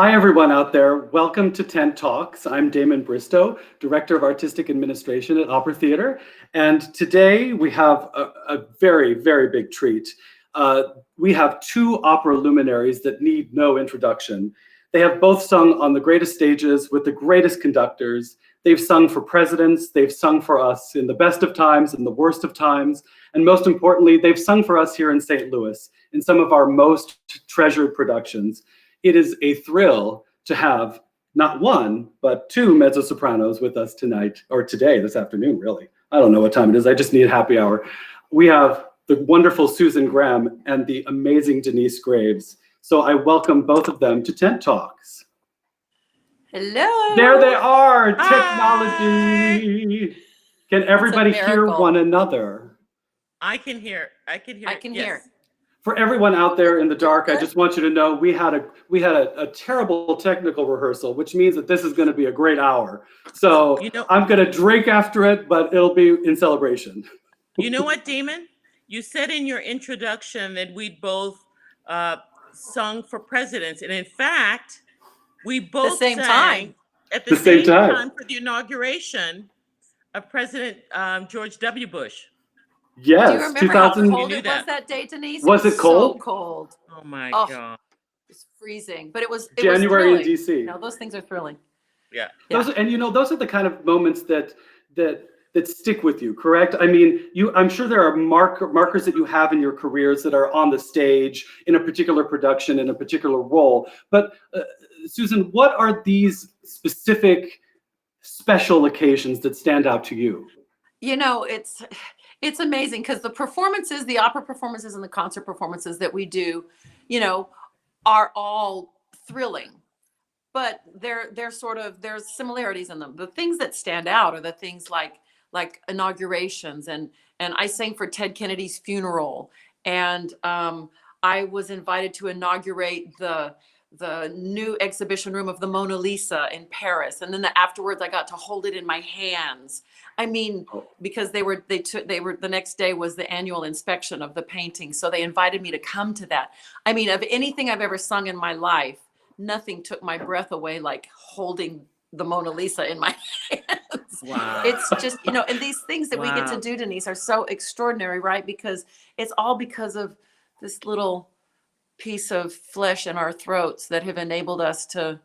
Hi, everyone out there. Welcome to Tent Talks. I'm Damon Bristow, Director of Artistic Administration at Opera Theater. And today we have a very, very big treat. We have two opera luminaries that need no introduction. They have both sung on the greatest stages with the greatest conductors. They've sung for presidents. They've sung for us in the best of times and the worst of times. And most importantly, they've sung for us here in St. Louis in some of our most treasured productions. It is a thrill to have not one, but two mezzo-sopranos with us tonight, or today, this afternoon, really. I don't know what time it is. I just need happy hour. We have the wonderful Susan Graham and the amazing Denyce Graves. So I welcome both of them to Tent Talks. Hello. There they are, Hi. technology. Can everybody hear one another? I can hear. I can hear. For everyone out there in the dark, I just want you to know we had a terrible technical rehearsal, which means that this is going to be a great hour. So I'm going to drink after it, but it'll be in celebration. You know what, Damon? You said in your introduction that we'd both sung for presidents, and in fact, we both sang at the same time for the inauguration of President George W. Bush. Yes, do you remember how cold it was that day, Denyce? Was it cold? So cold. Oh my God. It was freezing, but it was January in DC. No, those things are thrilling. Yeah. Those are the kind of moments that stick with you, correct? I mean, I'm sure there are markers that you have in your careers that are on the stage in a particular production, in a particular role. But Susan, what are these specific special occasions that stand out to you? You know, it's amazing because the opera performances and the concert performances that we do, are all thrilling, but there's similarities in them. The things that stand out are the things like inaugurations, and I sang for Ted Kennedy's funeral, and I was invited to inaugurate the new exhibition room of the Mona Lisa in Paris, and then afterwards I got to hold it in my hands. I mean, because the next day was the annual inspection of the painting, so they invited me to come to that. I mean, of anything I've ever sung in my life, nothing took my breath away like holding the Mona Lisa in my hands. Wow. It's just, and these things that we get to do, Denyce, are so extraordinary, right? Because it's all because of this little piece of flesh in our throats that have enabled us to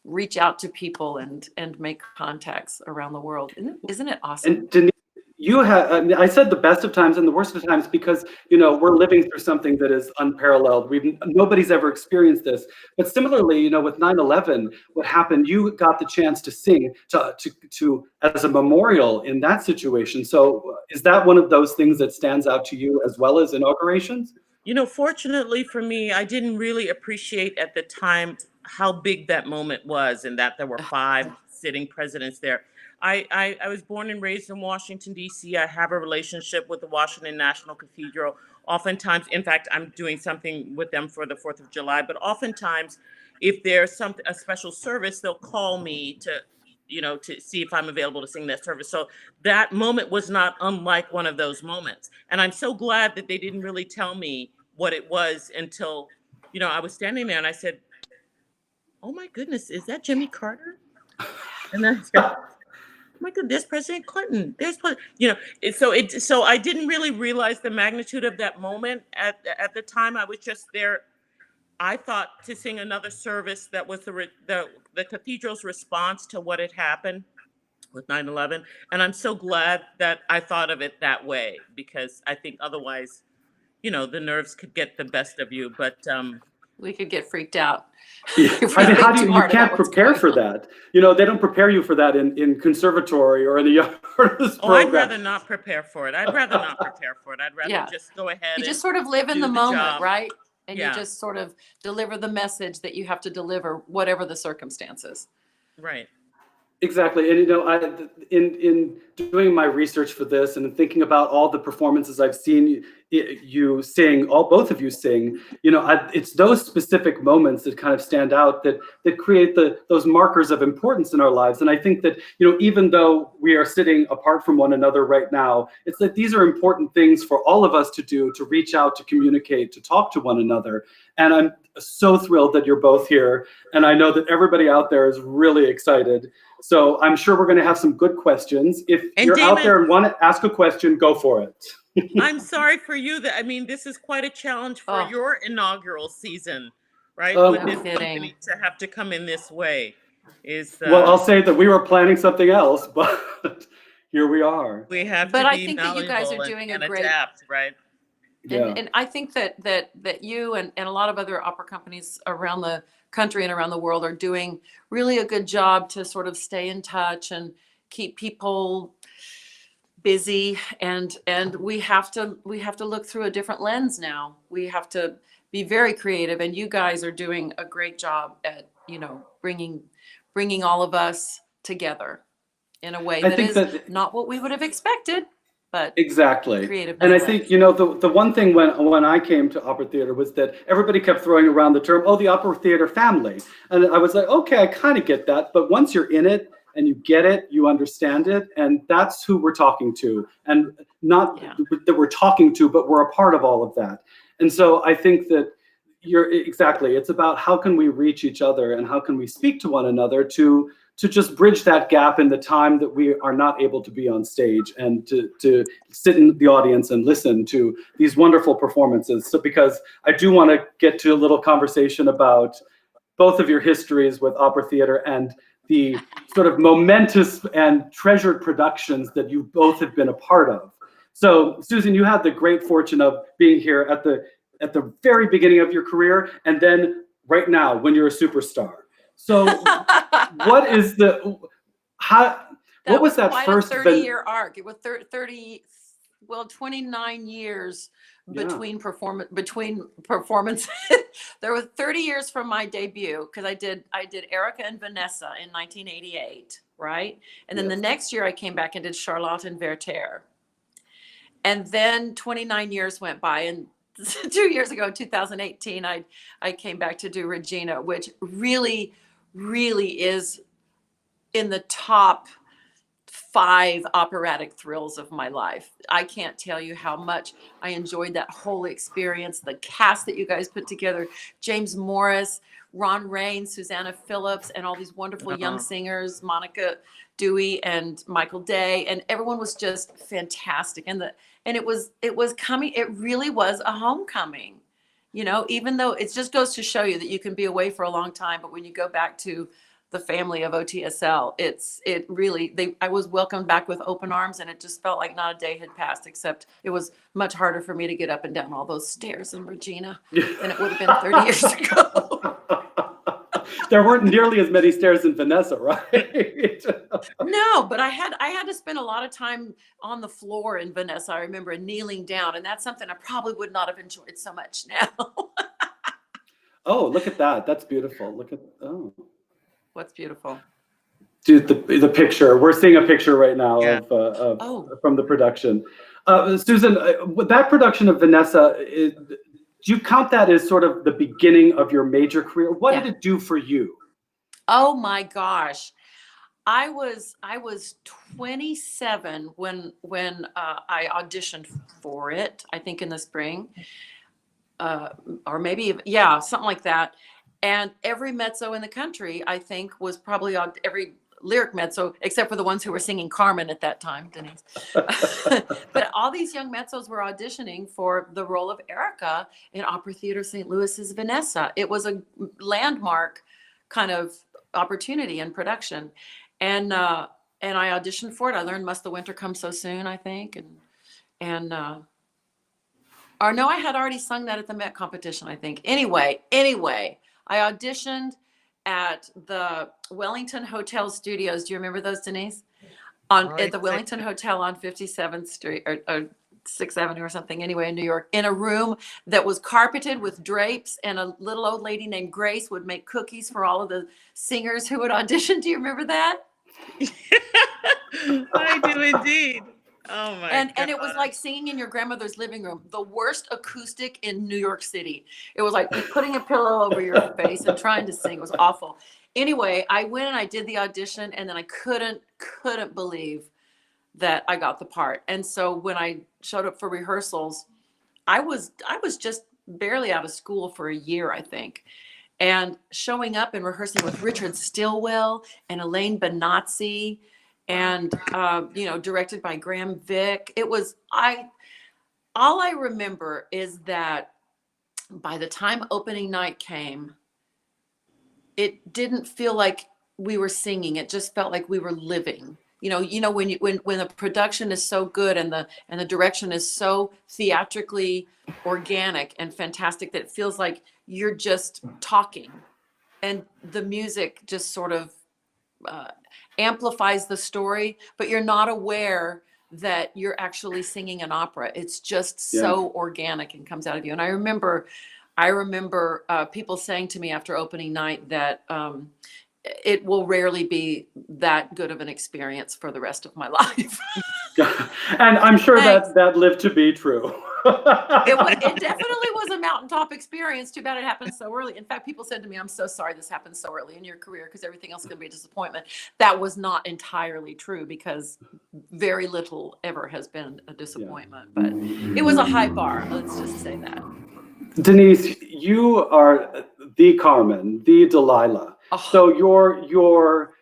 reach out to people and make contacts around the world. Isn't it awesome? And Denyce, I said the best of times and the worst of times because we're living through something that is unparalleled. Nobody's ever experienced this. But similarly, with 9/11, what happened? You got the chance to sing to as a memorial in that situation. So is that one of those things that stands out to you as well as inaugurations? Fortunately for me, I didn't really appreciate at the time how big that moment was, and that there were 5 sitting presidents there. I was born and raised in Washington, D.C. I have a relationship with the Washington National Cathedral. Oftentimes, in fact, I'm doing something with them for the 4th of July, but oftentimes, if there's a special service, they'll call me to see if I'm available to sing that service. So that moment was not unlike one of those moments. And I'm so glad that they didn't really tell me what it was until, I was standing there and I said, "Oh my goodness, is that Jimmy Carter?" And then I said, "Oh my goodness, there's President Clinton. So I didn't really realize the magnitude of that moment at the time. I was just there. I thought to sing another service that was the cathedral's response to what had happened with 9/11. And I'm so glad that I thought of it that way, because I think otherwise, the nerves could get the best of you. But we could get freaked out. Yeah. I mean, you can't prepare for that. They don't prepare you for that in conservatory or in the young artist program. I'd rather not prepare for it. I'd rather just go ahead. You just sort of live in the moment, job. Right? And you just sort of deliver the message that you have to deliver, whatever the circumstances. Right. Exactly. And in doing my research for this and thinking about all the performances I've seen, you sing, both of you sing, it's those specific moments that kind of stand out, that create those markers of importance in our lives. And I think that, even though we are sitting apart from one another right now, it's that these are important things for all of us to do, to reach out, to communicate, to talk to one another. And I'm so thrilled that you're both here. And I know that everybody out there is really excited. So I'm sure we're going to have some good questions. If you're Damon, out there and want to ask a question, go for it. I'm sorry for you this is quite a challenge for your inaugural season, right? With this company to have to come in this way well, I'll say that we were planning something else, but here we are. We have but to I be think that you guys are doing and a great adapt, right? And I think that you and a lot of other opera companies around the country and around the world are doing really a good job to sort of stay in touch and keep people busy, and we have to look through a different lens now. We have to be very creative, and you guys are doing a great job at bringing all of us together in a way that is not what we would have expected, but exactly creative. And I think the one thing when I came to opera theater was that everybody kept throwing around the term, the opera theater family, and I was like, okay, I kind of get that, but once you're in it and you get it, you understand it, and that's who we're talking to, and not that we're talking to, but we're a part of all of that. And so I think that it's about how can we reach each other and how can we speak to one another to just bridge that gap in the time that we are not able to be on stage, and to sit in the audience and listen to these wonderful performances. So because I do want to get to a little conversation about both of your histories with opera theater and the sort of momentous and treasured productions that you both have been a part of. So Susan, you had the great fortune of being here at the very beginning of your career, and then right now when you're a superstar. So what was that first 30-year arc? It was 29 years between performances. There were 30 years from my debut, because I did Erica and Vanessa in 1988, right? And then the next year I came back and did Charlotte and Werther. And then 29 years went by, and 2 years ago, 2018, I came back to do Regina, which really, really is in the top 5 operatic thrills of my life. I can't tell you how much I enjoyed that whole experience. The cast that you guys put together, James Morris, Ron Rain, Susanna Phillips, and all these wonderful young singers, Monica Dewey and Michael Day, and everyone was just fantastic. And it really was a homecoming, even though it just goes to show you that you can be away for a long time, but when you go back to the family of OTSL, I was welcomed back with open arms, and it just felt like not a day had passed, except it was much harder for me to get up and down all those stairs in Regina than it would have been 30 years ago. There weren't nearly as many stairs in Vanessa, right? No, but I had to spend a lot of time on the floor in Vanessa. I remember kneeling down, and that's something I probably would not have enjoyed so much now. Oh, look at that. That's beautiful. What's beautiful? Dude, the picture. We're seeing a picture right now from the production. Susan, that production of Vanessa, do you count that as sort of the beginning of your major career? What did it do for you? Oh my gosh. I was 27 when I auditioned for it, I think in the spring. Or maybe, something like that. And every mezzo in the country, I think, was probably on every lyric mezzo, except for the ones who were singing Carmen at that time, Denise. But all these young mezzos were auditioning for the role of Erica in Opera Theater St. Louis's Vanessa. It was a landmark kind of opportunity in production. And I auditioned for it. I learned Must the Winter Come So Soon, I think. Or no, I had already sung that at the Met competition, I think. Anyway, I auditioned at the Wellington Hotel Studios. Do you remember those, Denise? At the Wellington Hotel on 57th Street or 6th Avenue or something, anyway, in New York, in a room that was carpeted with drapes, and a little old lady named Grace would make cookies for all of the singers who would audition. Do you remember that? I do indeed. Oh my And it was God. like singing in your grandmother's living room, the worst acoustic in New York City. It was like putting a pillow over your face and trying to sing. It was awful. Anyway, I went and I did the audition, and then I couldn't believe that I got the part. And so when I showed up for rehearsals, I was just barely out of school for a year, I think. And showing up and rehearsing with Richard Stilwell and Elaine Benazzi, and directed by Graham Vick. It was all I remember is that by the time opening night came, it didn't feel like we were singing. It just felt like we were living. When the production is so good and the direction is so theatrically organic and fantastic that it feels like you're just talking, and the music just sort of uh, amplifies the story, but you're not aware that you're actually singing an opera. It's just so organic and comes out of you. And I remember people saying to me after opening night that it will rarely be that good of an experience for the rest of my life. And I'm sure Thanks. that lived to be true. It definitely was a mountaintop experience. Too bad it happened so early. In fact, people said to me, "I'm so sorry this happened so early in your career because everything else is going to be a disappointment." That was not entirely true, because very little ever has been a disappointment. But it was a high bar. Let's just say that. Denyce, you are the Carmen, the Delilah. Oh. So your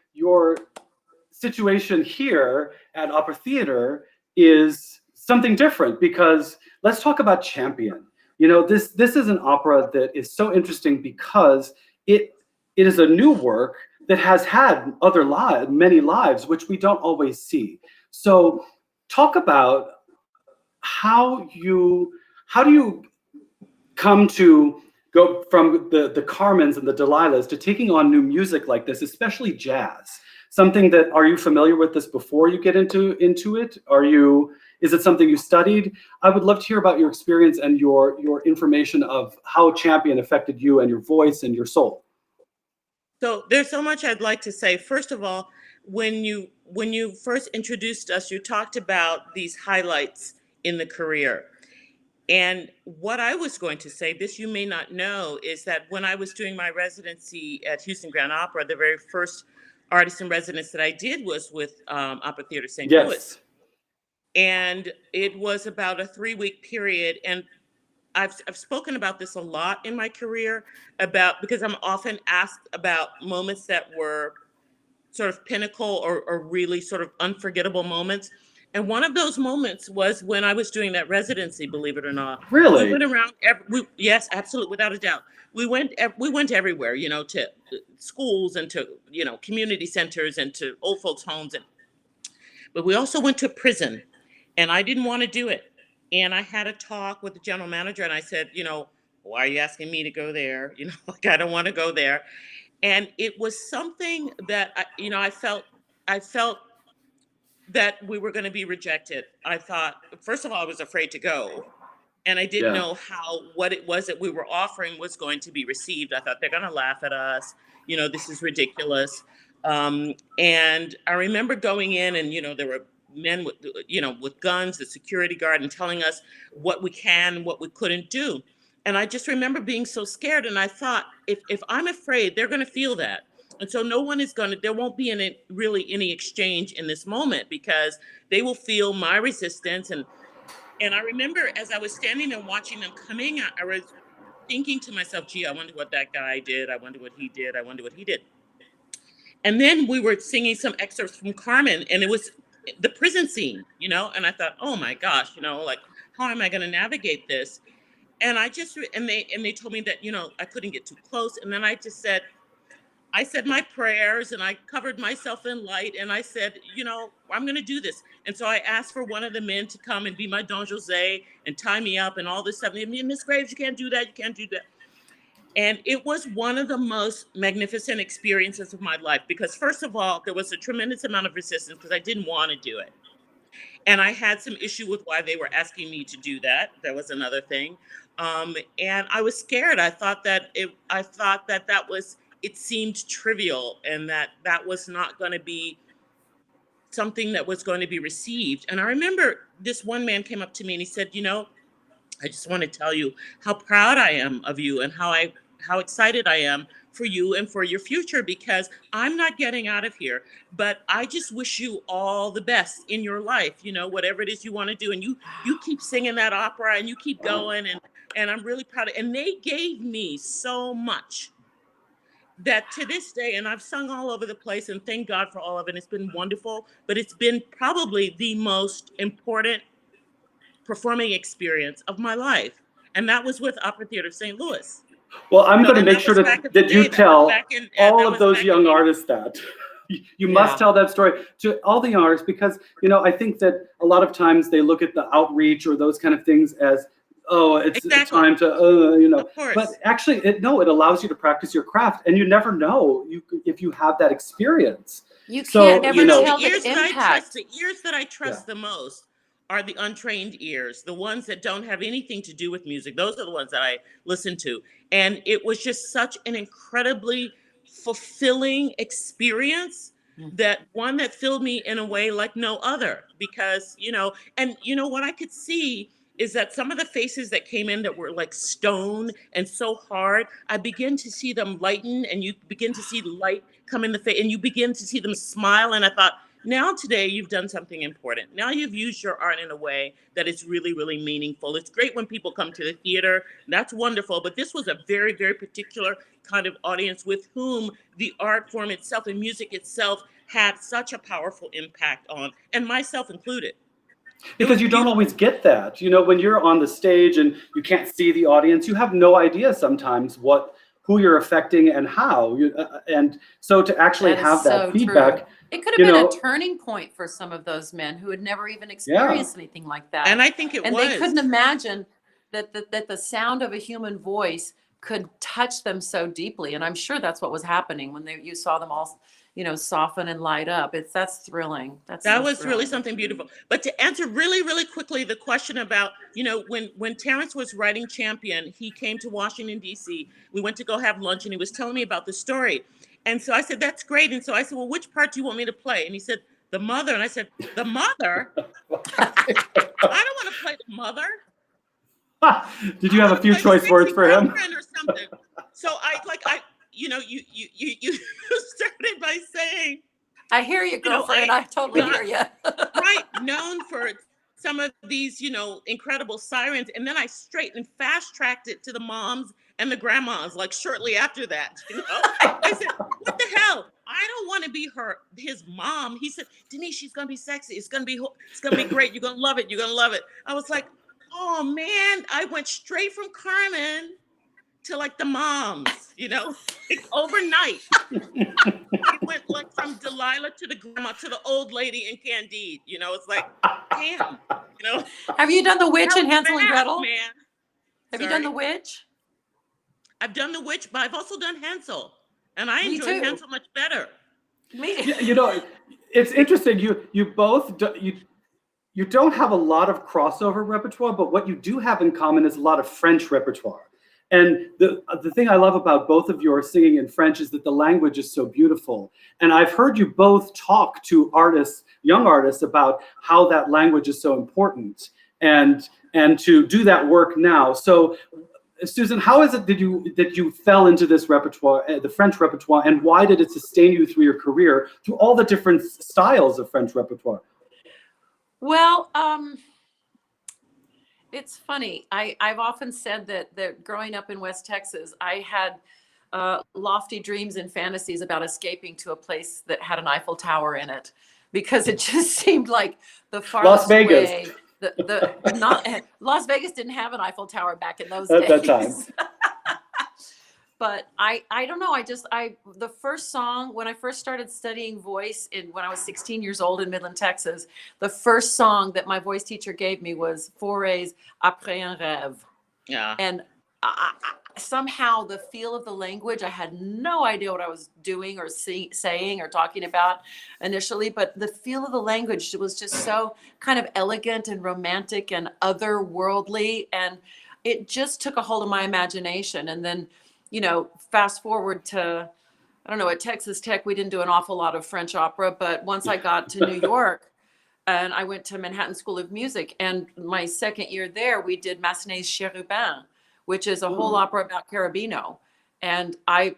situation here at Opera Theater is something different, because let's talk about Champion. This is an opera that is so interesting because it is a new work that has had many lives, which we don't always see. So talk about how do you come to go from the Carmens and the Delilahs to taking on new music like this, especially jazz? Are you familiar with this before you get into it? Is it something you studied? I would love to hear about your experience and your information of how Champion affected you and your voice and your soul. So there's so much I'd like to say. First of all, when you first introduced us, you talked about these highlights in the career. And what I was going to say, this you may not know, is that when I was doing my residency at Houston Grand Opera, the very first artist in residence that I did was with Opera Theater St. Louis. Yes. And it was about a 3-week period. And I've spoken about this a lot in my career, because I'm often asked about moments that were sort of pinnacle or really sort of unforgettable moments. And one of those moments was when I was doing that residency, believe it or not. We Really? went around, yes, absolutely, without a doubt. We went everywhere, to schools and to, community centers and to old folks' homes. But we also went to prison, and I didn't want to do it. And I had a talk with the general manager, and I said, why are you asking me to go there? Like, I don't want to go there. And it was something that I felt that we were going to be rejected. I thought, first of all, I was afraid to go, and I didn't Yeah. know what it was that we were offering was going to be received. I thought they're going to laugh at us. This is ridiculous. And I remember going in, and there were men with guns, the security guard, and telling us what we can, what we couldn't do. And I just remember being so scared. And I thought, if I'm afraid, they're going to feel that. And so there won't be really any exchange in this moment, because they will feel my resistance. And I remember as I was standing there watching them coming, I was thinking to myself, gee, I wonder what that guy did. I wonder what he did. I wonder what he did. And then we were singing some excerpts from Carmen, and it was the prison scene, and I thought, oh my gosh, like, how am I going to navigate this? And they told me that, I couldn't get too close. And then I said my prayers, and I covered myself in light, and I said, I'm going to do this. And so I asked for one of the men to come and be my Don Jose and tie me up and all this stuff. And Miss Graves, you can't do that. You can't do that. And it was one of the most magnificent experiences of my life, because first of all, there was a tremendous amount of resistance because I didn't want to do it. And I had some issue with why they were asking me to do that. That was another thing. And I was scared. I thought that it seemed trivial, and that was not going to be something that was going to be received. And I remember this one man came up to me and he said, I just want to tell you how proud I am of you and how excited I am for you and for your future, because I'm not getting out of here, but I just wish you all the best in your life, whatever it is you want to do. And you keep singing that opera and you keep going, and I'm really proud of, and they gave me so much that to this day, and I've sung all over the place, and thank God for all of it. It's been wonderful, but it's been probably the most important performing experience of my life. And that was with Opera Theater St. Louis. Well, I'm going to And make that sure was back in the that you day. That was tell back in all that of was those back young in artists that. You Yeah. must tell that story to all the young artists, because, I think that a lot of times they look at the outreach or those kind of things as, oh, it's Exactly. time to, Of course. But actually, it allows you to practice your craft, and you never know if you have that experience. You So, can't ever tell the impact. The ears that I trust Yeah. the most are the untrained ears, the ones that don't have anything to do with music. Those are the ones that I listen to. And it was just such an incredibly fulfilling experience, that one that filled me in a way like no other, because, and what I could see is that some of the faces that came in that were like stone and so hard, I begin to see them lighten, and you begin to see the light come in the face, and you begin to see them smile. And I thought, now today you've done something important. Now you've used your art in a way that is really, really meaningful. It's great when people come to the theater. That's wonderful. But this was a very, very particular kind of audience with whom the art form itself and music itself had such a powerful impact on, and myself included. Because you don't always get that. When you're on the stage and you can't see the audience, you have no idea sometimes who you're affecting and how. And so to actually That is have that so feedback, true. It could have been a turning point for some of those men who had never even experienced anything like that. And I think it was. And they couldn't imagine that the sound of a human voice could touch them so deeply. And I'm sure that's what was happening when you saw them all, soften and light up. That's thrilling. That was really something beautiful. But to answer really, really quickly the question about, when Terrence was writing Champion, he came to Washington, D.C. We went to go have lunch, and he was telling me about the story. And so I said, that's great. And so I said, well, which part do you want me to play? And he said, the mother. And I said, the mother? I don't want to play the mother. Did you have a few choice words for him? Or something. So you started by saying, I hear you, girlfriend. I totally hear you. Right, known for some of these, incredible sirens, and then I fast-tracked it to the moms and the grandmas, like shortly after that. I said, "What the hell? I don't want to be his mom." He said, "Denyce, she's gonna be sexy. It's gonna be great. You're gonna love it. You're gonna love it." I was like, "Oh man!" I went straight from Carmen to like the moms, like overnight. It went like from Delilah to the grandma to the old lady in Candide. It's like, damn, Have you done The Witch and Hansel and Gretel? Man. Have you done The Witch? I've done The Witch, but I've also done Hansel, and I Me enjoy too. Hansel much better. Me. It's interesting. You both you don't have a lot of crossover repertoire, but what you do have in common is a lot of French repertoire. And the thing I love about both of your singing in French is that the language is so beautiful. And I've heard you both talk to young artists, about how that language is so important, and to do that work now. So, Susan, how is it that you fell into this repertoire, the French repertoire, and why did it sustain you through your career, through all the different styles of French repertoire? Well, it's funny. I've often said that growing up in West Texas, I had lofty dreams and fantasies about escaping to a place that had an Eiffel Tower in it, because it just seemed like the farthest Las Vegas. way. Las Vegas didn't have an Eiffel Tower back in those days. At that time. But I don't know. The first song, when I first started studying voice when I was 16 years old in Midland, Texas, the first song that my voice teacher gave me was Fauré's Après un rêve. Yeah. And somehow the feel of the language, I had no idea what I was doing or saying or talking about initially, but the feel of the language was just so kind of elegant and romantic and otherworldly. And it just took a hold of my imagination. And then, fast forward to I don't know, at Texas Tech, we didn't do an awful lot of French opera, but once I got to New York and I went to Manhattan School of Music, and my second year there, we did Massenet's Cherubin, which is a whole opera about Carabino. And I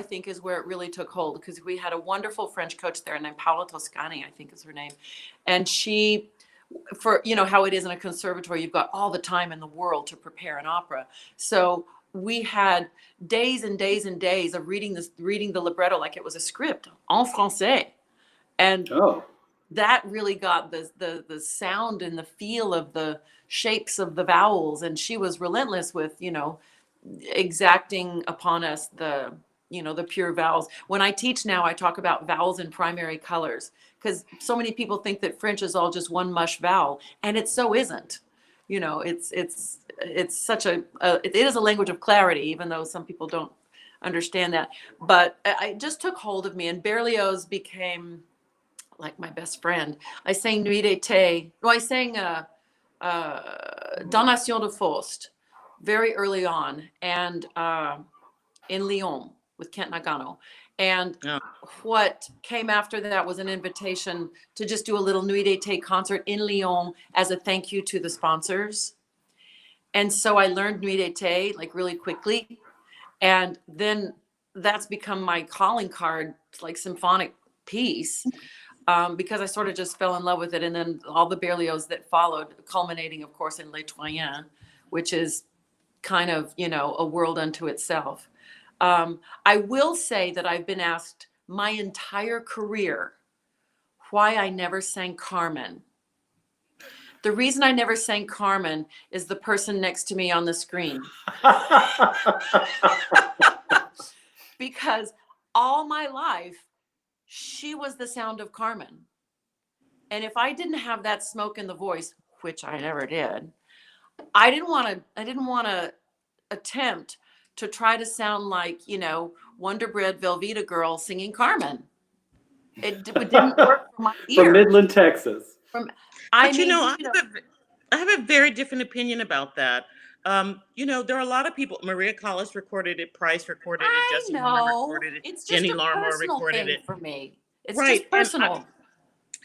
think is where it really took hold, because we had a wonderful French coach there named Paola Toscani, I think is her name. And she, for, you know, how it is in a conservatory, you've got all the time in the world to prepare an opera. So we had days and days and days of reading the libretto like it was a script en français. And that really got the sound and the feel of the shapes of the vowels. And she was relentless with, you know, exacting upon us the, you know, the pure vowels. When I teach now, I talk about vowels in primary colors, because so many people think that French is all just one mush vowel, and it so isn't. You know, it's such it is a language of clarity, even though some people don't understand that. But it just took hold of me, and Berlioz became like my best friend. I sang Nuit d'été. No, I sang Damnation de Faust very early on, and in Lyon with Kent Nagano. And what came after that was an invitation to just do a little Nuit d'été concert in Lyon as a thank you to the sponsors. And so I learned Nuit d'été like really quickly. And then that's become my calling card, like symphonic piece. Because I sort of just fell in love with it. And then all the Berlioz that followed, culminating, of course, in Les Troyens, which is kind of, you know, a world unto itself. I will say that I've been asked my entire career why I never sang Carmen. The reason I never sang Carmen is the person next to me on the screen. Because all my life, she was the sound of Carmen. And if I didn't have that smoke in the voice, which I never did, I didn't want to attempt to try to sound like, you know, Wonder Bread Velveeta girl singing Carmen. It didn't work for my ear. From Midland, Texas. I have a very different opinion about that. You know, there are a lot of people. Maria Callas recorded it. Price recorded it. Jessie Horner recorded it. It's just Jenny a Larmore personal recorded thing it. for me. It's Right. just personal.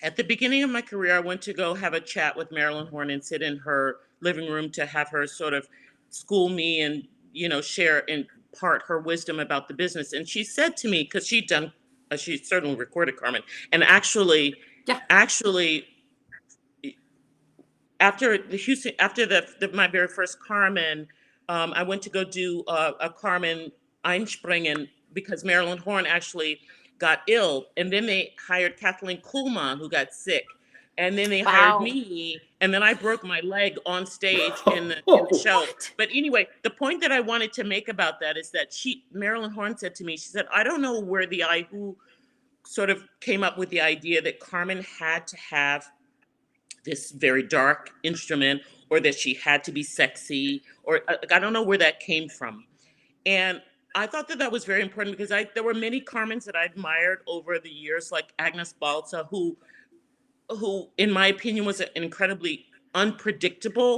At the beginning of my career, I went to go have a chat with Marilyn Horne and sit in her living room to have her sort of school me and, you know, share in part her wisdom about the business. And she said to me, because she certainly recorded Carmen, and actually, after my very first Carmen, I went to go do a Carmen Einspringen because Marilyn Horne actually got ill, and then they hired Kathleen Kuhlman, who got sick, and then they hired me, and then I broke my leg on stage in the show. What? But anyway, the point that I wanted to make about that is that Marilyn Horne said to me, she said, I don't know who sort of came up with the idea that Carmen had to have this very dark instrument, or that she had to be sexy, or I don't know where that came from. And I thought that was very important, because there were many Carmens that I admired over the years, like Agnes Balza, who in my opinion was an incredibly unpredictable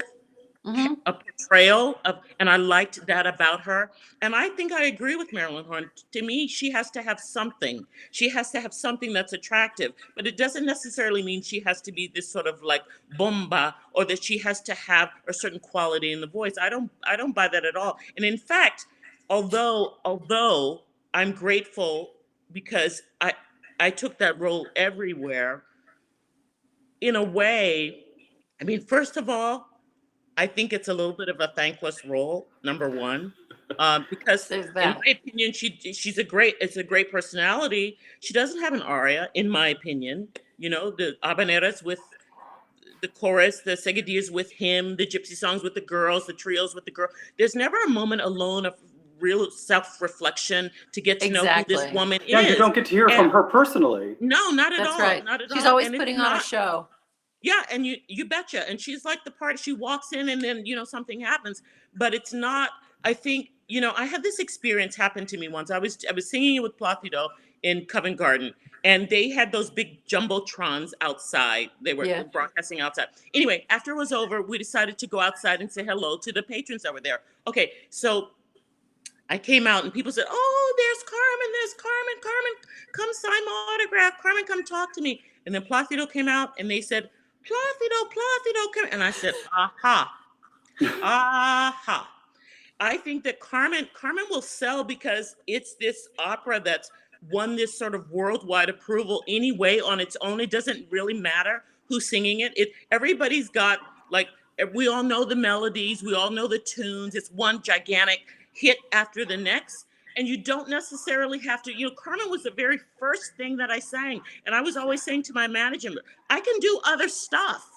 a portrayal of, and I liked that about her. And I think I agree with Marilyn Horne. To me, she has to have something. She has to have something that's attractive, but it doesn't necessarily mean she has to be this sort of like bomba, or that she has to have a certain quality in the voice. I don't buy that at all. And in fact, although I'm grateful because I took that role everywhere, in a way, I mean, first of all, I think it's a little bit of a thankless role, number one, because in my opinion, it's a great personality. She doesn't have an aria, in my opinion. You know, the habaneras with the chorus, the seguidillas with him, the gypsy songs with the girls, the trios with the girl. There's never a moment alone of real self-reflection to get to know who this woman is. Yeah, you don't get to hear from her personally. No, not at all. That's right. Not at all. She's always putting on a show. Yeah, and you betcha. And she's like the part, she walks in and then, you know, something happens. But it's not, I think, you know, I had this experience happen to me once. I was singing with Placido in Covent Garden, and they had those big jumbotrons outside. They were broadcasting outside. Anyway, after it was over, we decided to go outside and say hello to the patrons that were there. Okay, so I came out and people said, oh, there's have Carmen come talk to me. And then Placido came out and they said, Placido, come. And I said, aha, aha. I think that Carmen will sell because it's this opera that's won this sort of worldwide approval anyway on its own. It doesn't really matter who's singing it. Everybody's got, like, we all know the melodies, we all know the tunes. It's one gigantic hit after the next. And you don't necessarily have to, Carmen was the very first thing that I sang. And I was always saying to my management, I can do other stuff.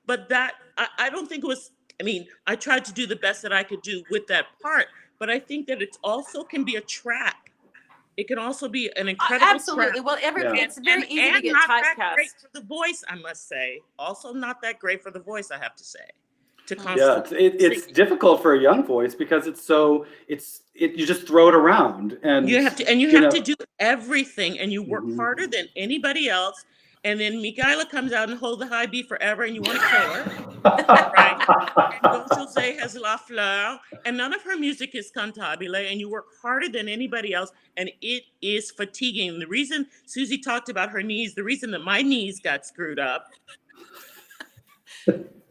But that, I don't think it was, I tried to do the best that I could do with that part, but I think that it also can be a track. It can also be an incredible absolutely. track. Well, it's very easy to get not that typecast. great for the voice, I must say. Also, not that great for the voice, I have to say. It's difficult for a young voice because you just throw it around, and you have to do everything, and you work harder than anybody else. And then Michaela comes out and holds the high B forever, and you want to kill her, right? And Don Jose has La Fleur, and none of her music is cantabile, and you work harder than anybody else, and it is fatiguing. The reason Susie talked about her knees, the reason that my knees got screwed up,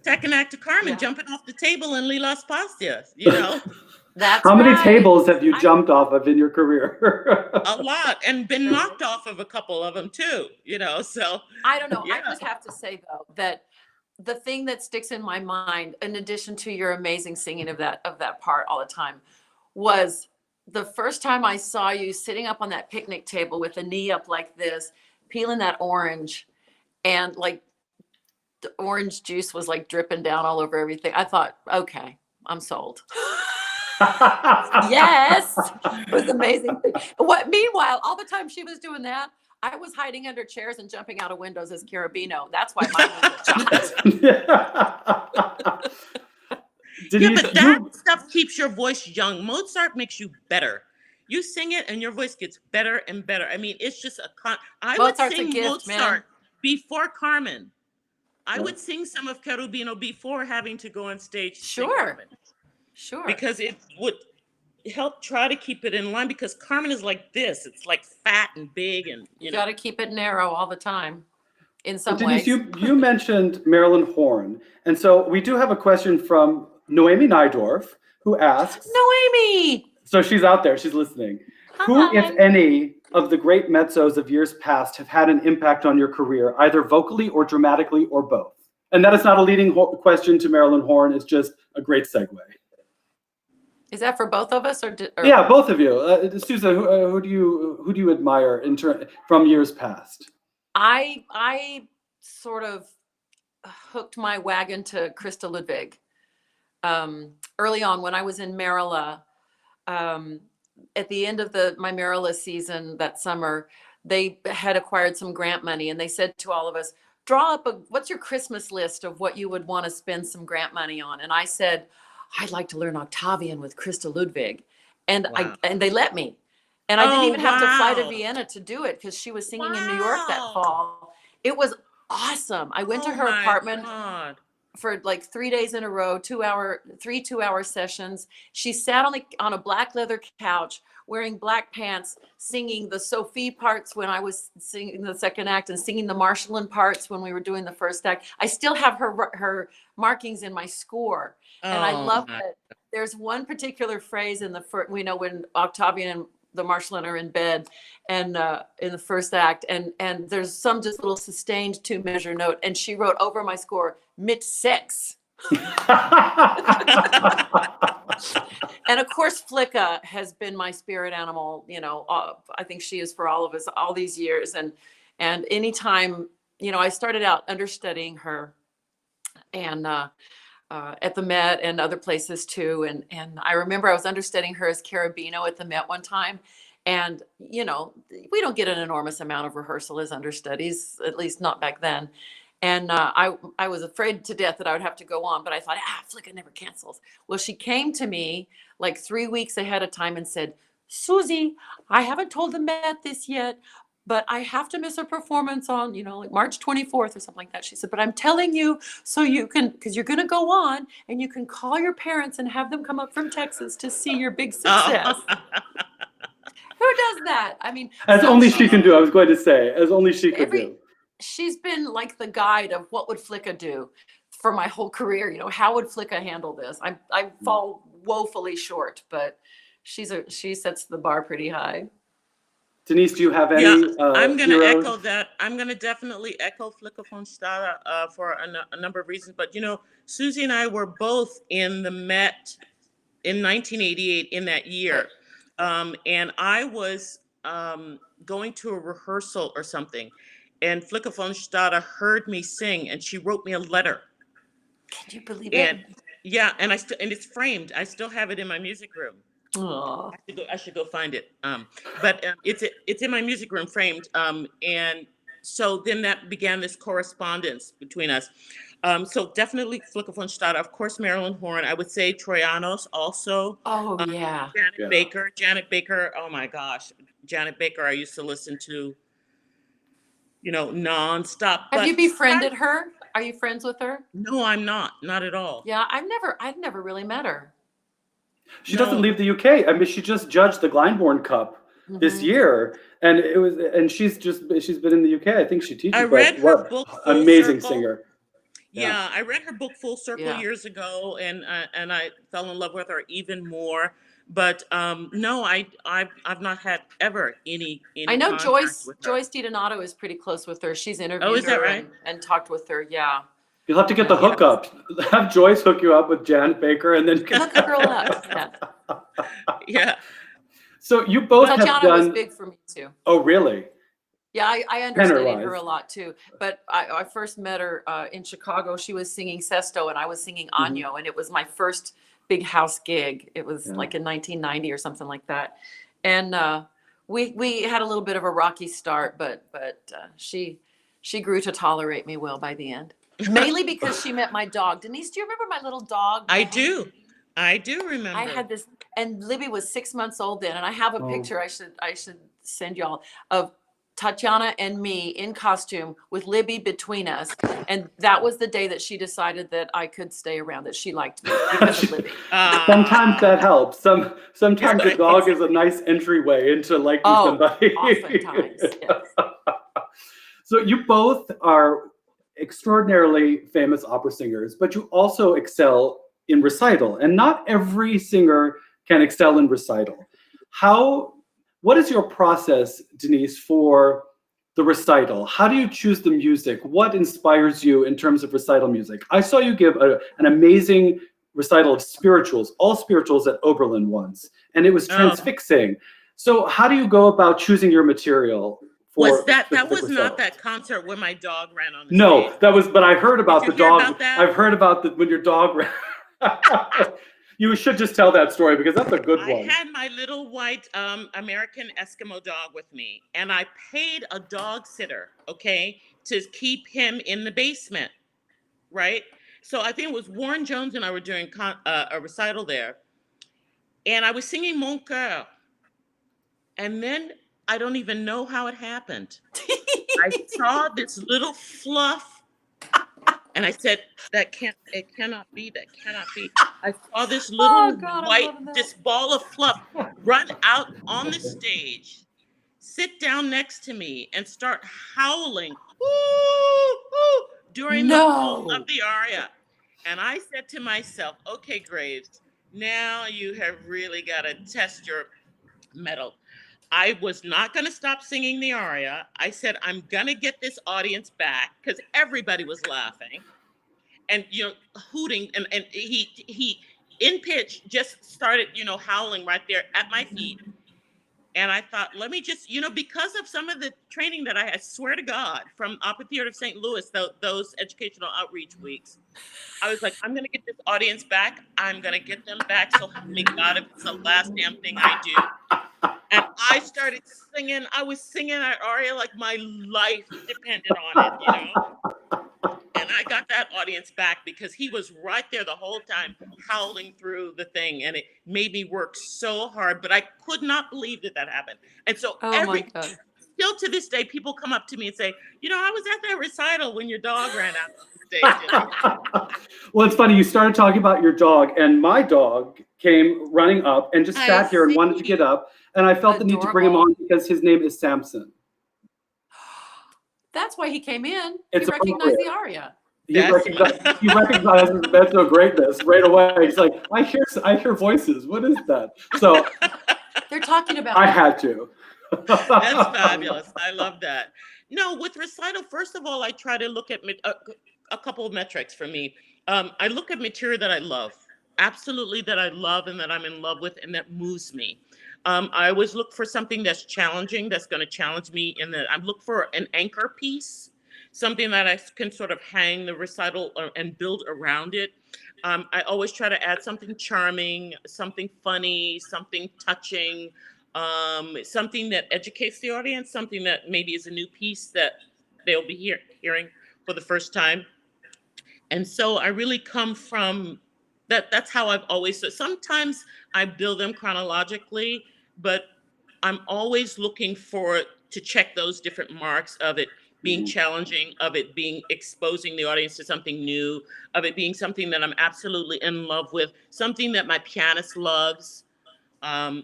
second act of Carmen jumping off the table in Lilas Pastias, That's How many right. tables have you jumped off of in your career? A lot, and been knocked off of a couple of them too, so. I don't know. Yeah. I just have to say, though, that the thing that sticks in my mind, in addition to your amazing singing of that part all the time, was the first time I saw you sitting up on that picnic table with a knee up like this, peeling that orange, and like the orange juice was like dripping down all over everything. I thought, okay, I'm sold. Yes, it was amazing. Meanwhile, all the time she was doing that, I was hiding under chairs and jumping out of windows as Carabino. That's why mine was a shot. But that stuff keeps your voice young. Mozart makes you better. You sing it and your voice gets better and better. It's just I would sing Mozart before Carmen. I would sing some of Cherubino before having to go on stage to sing Carmen. Sure. Because it would help try to keep it in line, because Carmen is like this. It's like fat and big, and you got to keep it narrow all the time in some Denise, ways. you mentioned Marilyn Horne. And so we do have a question from Noemi Nydorf, who asks. Noemi! So she's out there, she's listening. Hi. Who, if any, of the great mezzos of years past have had an impact on your career, either vocally or dramatically or both? And that is not a leading question to Marilyn Horne. It's just a great segue. Is that for both of us, or? Yeah, both of you. Susan, who do you admire from years past? I sort of hooked my wagon to Krista Ludwig early on when I was in Marilla. At the end of my Marilla season that summer, they had acquired some grant money, and they said to all of us, draw up what's your Christmas list of what you would want to spend some grant money on. And I said, I'd like to learn Octavian with Krista Ludwig. And and they let me. And I didn't even have to fly to Vienna to do it, because she was singing in New York that fall. It was awesome. I went to her apartment for like 3 days in a row, 2-hour sessions. She sat on a black leather couch wearing black pants, singing the Sophie parts when I was singing the second act, and singing the Marschallin parts when we were doing the first act. I still have her markings in my score. And I love it. There's one particular phrase in the first, when Octavian and the Marschallin are in bed, and in the first act, and there's some just little sustained 2-measure note, and she wrote over my score, mit sex. And of course, Flicka has been my spirit animal. I think she is for all of us all these years. And anytime, I started out understudying her, and at the Met and other places too. And I remember I was understudying her as Carabino at the Met one time. And, we don't get an enormous amount of rehearsal as understudies, at least not back then. And I was afraid to death that I would have to go on, but I thought, Flicka never cancels. Well, she came to me like 3 weeks ahead of time and said, Susie, I haven't told the Met this yet, but I have to miss a performance on, like March 24th or something like that. She said, but I'm telling you so you can, because you're going to go on, and you can call your parents and have them come up from Texas to see your big success. Who does that. I mean, As so only she can do. I was going to say, as only she could do. she's been like the guide of what would Flicka do for my whole career. You know, how would Flicka handle this? I fall woefully short, but she sets the bar pretty high. Denise, do you have any Yeah, I'm going to heroes? echo that. I'm going to definitely echo Flicka von Stade for a number of reasons. But, you know, Susie and I were both in the Met in 1988 in that year. And I was going to a rehearsal or something. And Flicka von Stade heard me sing and she wrote me a letter. Can you believe And it? yeah, and it's framed. I still have it in my music room. Aw. I should go find it. But it's in my music room framed. And so then that began this correspondence between us. So definitely Flicka von Stade, of course, Marilyn Horne. I would say Troyanos also. Oh yeah. Janet Baker. Janet Baker. Oh my gosh, Janet Baker. I used to listen to, you know, nonstop. Have But you befriended her? Are you friends with her? no, I'm not at all. Yeah, I've never really met her. She doesn't leave the UK. I mean, she just judged the Glyndebourne Cup this year, and she's been in the UK. I think she teaches. I read her book, Full amazing Circle. singer. Yeah, I read her book Full Circle years ago, and I fell in love with her even more. But no, I've not had ever any. I know contact with her. Joyce DiDonato is pretty close with her. She's interviewed is that her right? and talked with her. Yeah. You'll have to get the hookup. Have Joyce hook you up with Janet Baker, and then Hook a girl up. Yeah. Yeah. So you both have Tatiana done. was big for me too. Oh, really? Yeah, I understudied Tenor-wise. her a lot too. But I first met her in Chicago. She was singing Sesto and I was singing Año, and it was my first big house gig. It was like in 1990 or something like that. And we had a little bit of a rocky start, but she grew to tolerate me well by the end. Mainly because she met my dog. Denise, do you remember my little dog? I do remember. I had this, and Libby was 6 months old then, and I have a picture I should send y'all of Tatiana and me in costume with Libby between us, and that was the day that she decided that I could stay around, that she liked me because of Libby. Sometimes that helps. Sometimes a dog is a nice entryway into liking somebody. Oftentimes, yes. So you both are extraordinarily famous opera singers, but you also excel in recital, and not every singer can excel in recital. What is your process, Denise, for the recital? How do you choose the music? What inspires you in terms of recital music? I saw you give an amazing recital of spirituals, all spirituals at Oberlin once, and it was transfixing. So how do you go about choosing your material? That was not that concert when my dog ran on the stage? No, but I heard about the dog. About that? I've heard about when your dog ran. You should just tell that story because that's a good one. I had my little white American Eskimo dog with me, and I paid a dog sitter, okay, to keep him in the basement, right? So I think it was Warren Jones and I were doing a recital there, and I was singing Mon Coeur, and then I don't even know how it happened. I saw this little fluff, and I said, it cannot be. I saw this little this ball of fluff run out on the stage, sit down next to me, and start howling during the whole of the aria. And I said to myself, okay, Graves, now you have really got to test your mettle. I was not going to stop singing the aria. I said, I'm going to get this audience back, because everybody was laughing and, hooting. And he in pitch just started, howling right there at my feet. And I thought, let me just, because of some of the training that I swear to God, from Opera Theater of St. Louis, those educational outreach weeks, I was like, I'm going to get this audience back. I'm going to get them back. So help me God, if it's the last damn thing I do. And I started singing. I was singing that aria like my life depended on it, And I got that audience back because he was right there the whole time howling through the thing. And it made me work so hard, but I could not believe that happened. And so still to this day, people come up to me and say, I was at that recital when your dog ran out on the stage. You know? Well, it's funny. You started talking about your dog, and my dog came running up and just I sat here and wanted to see. get up. And I felt the need to bring him Adorable. on because his name is Samson. That's why he came in. It's He recognized appropriate. the aria. He That's recognizes mezzo greatness right away. He's like, I hear voices. What is that? So They're talking about I me. had to. That's fabulous. I love that. No, with recital, first of all, I try to look at a couple of metrics for me. I look at material that I love, absolutely that I love and that I'm in love with and that moves me. I always look for something that's challenging, that's going to challenge me. I look for an anchor piece, something that I can sort of hang the recital and build around it. I always try to add something charming, something funny, something touching, something that educates the audience, something that maybe is a new piece that they'll be hearing for the first time. And so I really come from that. That's how I've always, so sometimes I build them chronologically, but I'm always looking to check those different marks of it being challenging, of it being exposing the audience to something new, of it being something that I'm absolutely in love with, something that my pianist loves.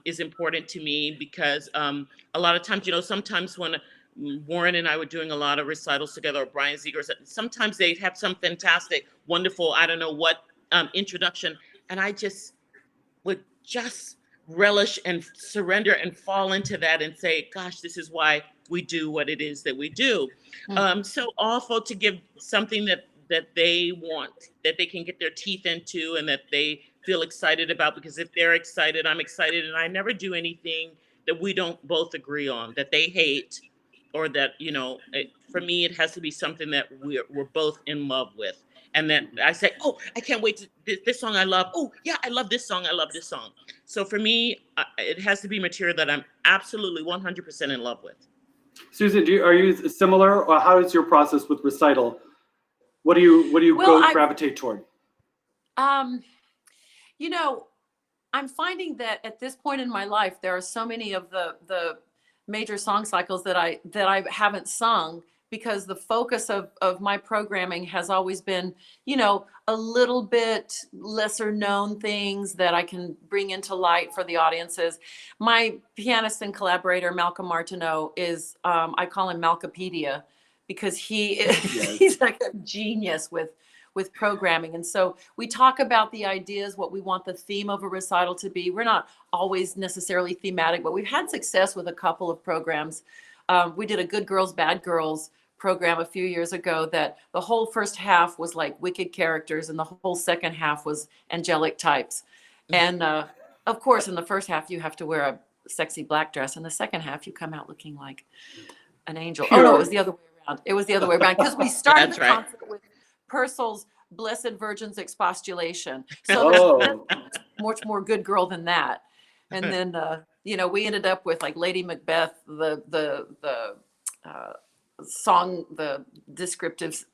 Is important to me because a lot of times, sometimes when Warren and I were doing a lot of recitals together, or Brian Ziegler, sometimes they'd have some fantastic, wonderful, I don't know what introduction, and I just would just relish and surrender and fall into that and say, gosh, this is why we do what it is that we do. So also to give something that they want, that they can get their teeth into and that they feel excited about, because if they're excited, I'm excited, and I never do anything that we don't both agree on, that they hate, or that, for me, it has to be something that we're both in love with. And that I say, oh, I can't wait this song I love. Oh, yeah, I love this song. I love this song. So for me, it has to be material that I'm absolutely 100% in love with. Susan, are you similar, or how is your process with recital? What do you gravitate toward? You know, I'm finding that at this point in my life, there are so many of the major song cycles that I haven't sung, because the focus of my programming has always been, a little bit lesser known things that I can bring into light for the audiences. My pianist and collaborator, Malcolm Martineau, is, I call him Malcopedia, because he's like a genius with programming. And so we talk about the ideas, what we want the theme of a recital to be. We're not always necessarily thematic, but we've had success with a couple of programs. We did a Good Girls, Bad Girls program a few years ago that the whole first half was like wicked characters and the whole second half was angelic types. And of course, in the first half, you have to wear a sexy black dress. In the second half, you come out looking like an angel. Pure. Oh, no, it was the other way around. It was the other way around, because we started the right. concert with Purcell's Blessed Virgin's Expostulation. So there's much more good girl than that. And then, we ended up with like Lady Macbeth, the song, the descriptive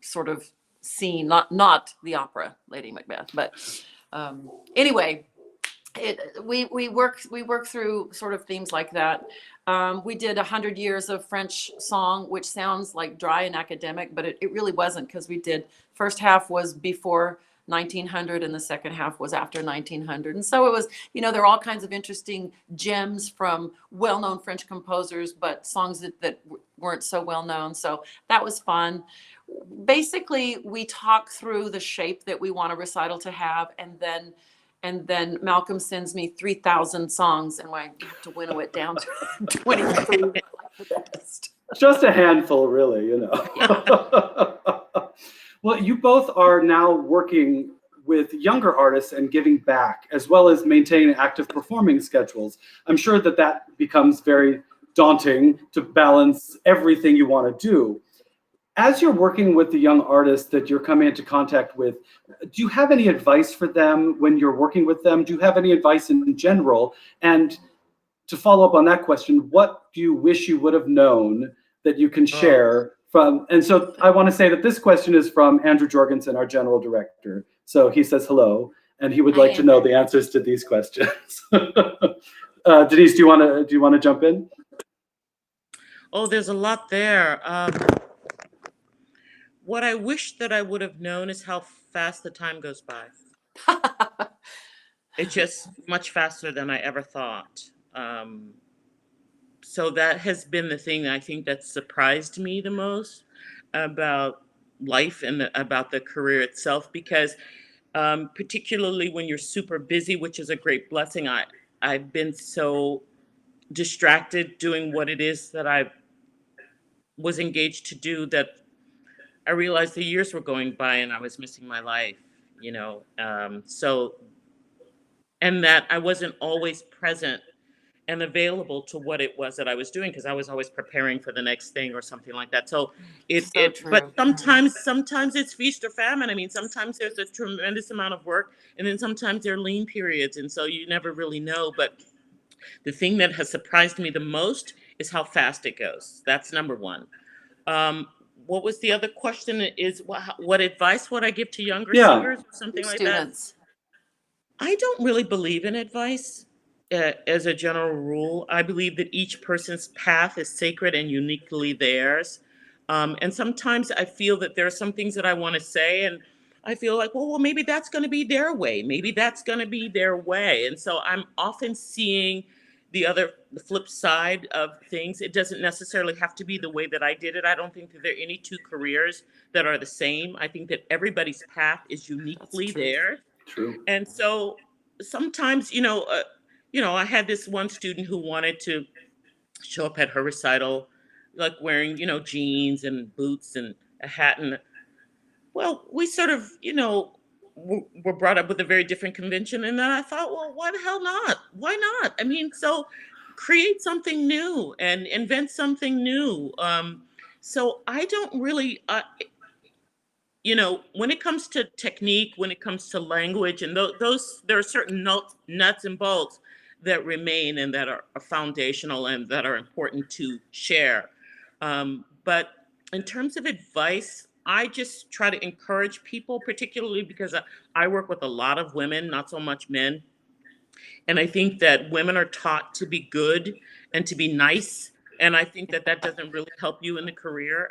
sort of scene, not the opera Lady Macbeth. But anyway, we work through sort of themes like that. We did 100 years of French song, which sounds like dry and academic, but it really wasn't, because we did, first half was before 1900 and the second half was after 1900. And so it was, there are all kinds of interesting gems from well-known French composers, but songs that weren't so well known. So that was fun. Basically, we talk through the shape that we want a recital to have, and then Malcolm sends me 3,000 songs, and I have to winnow it down to 23. Like the best. Just a handful, really, Yeah. Well, you both are now working with younger artists and giving back, as well as maintaining active performing schedules. I'm sure that becomes very daunting to balance everything you want to do. As you're working with the young artists that you're coming into contact with, do you have any advice for them when you're working with them? Do you have any advice in general? And to follow up on that question, what do you wish you would have known that you can share from? And so I want to say that this question is from Andrew Jorgensen, our general director. So he says hello, and he would like to know the answers to these questions. Denyce, do you want to jump in? Oh, there's a lot there. What I wish that I would have known is how fast the time goes by. It's just much faster than I ever thought. So that has been the thing that I think that surprised me the most about life and about the career itself, because particularly when you're super busy, which is a great blessing, I've been so distracted doing what it is that I was engaged to do that I realized the years were going by and I was missing my life, you know. So, and that I wasn't always present and available to what it was that I was doing, because I was always preparing for the next thing or something like that. So So but true. sometimes it's feast or famine. I mean, sometimes there's a tremendous amount of work, and then sometimes there are lean periods, and so you never really know. But the thing that has surprised me the most is how fast it goes. That's number one. Um, what was the other question? Is what advice would I give to younger Yeah. singers or something like that? Students. I don't really believe in advice as a general rule. I believe that each person's path is sacred and uniquely theirs. And sometimes I feel that there are some things that I want to say, and I feel like, well, maybe that's going to be their way. Maybe that's going to be their way. And so I'm often seeing the flip side of things. It doesn't necessarily have to be the way that I did it. I don't think that there are any two careers that are the same. I think that everybody's path is That's uniquely true. theirs. True. And so sometimes, I had this one student who wanted to show up at her recital, like wearing, jeans and boots and a hat. And well, we sort of, were brought up with a very different convention. And then I thought, well, why the hell not? Why not? I mean, so create something new and invent something new. So I don't really, when it comes to technique, when it comes to language, and those, there are certain nuts and bolts that remain and that are foundational and that are important to share. But in terms of advice, I just try to encourage people, particularly because I work with a lot of women, not so much men. And I think that women are taught to be good and to be nice. And I think that that doesn't really help you in the career.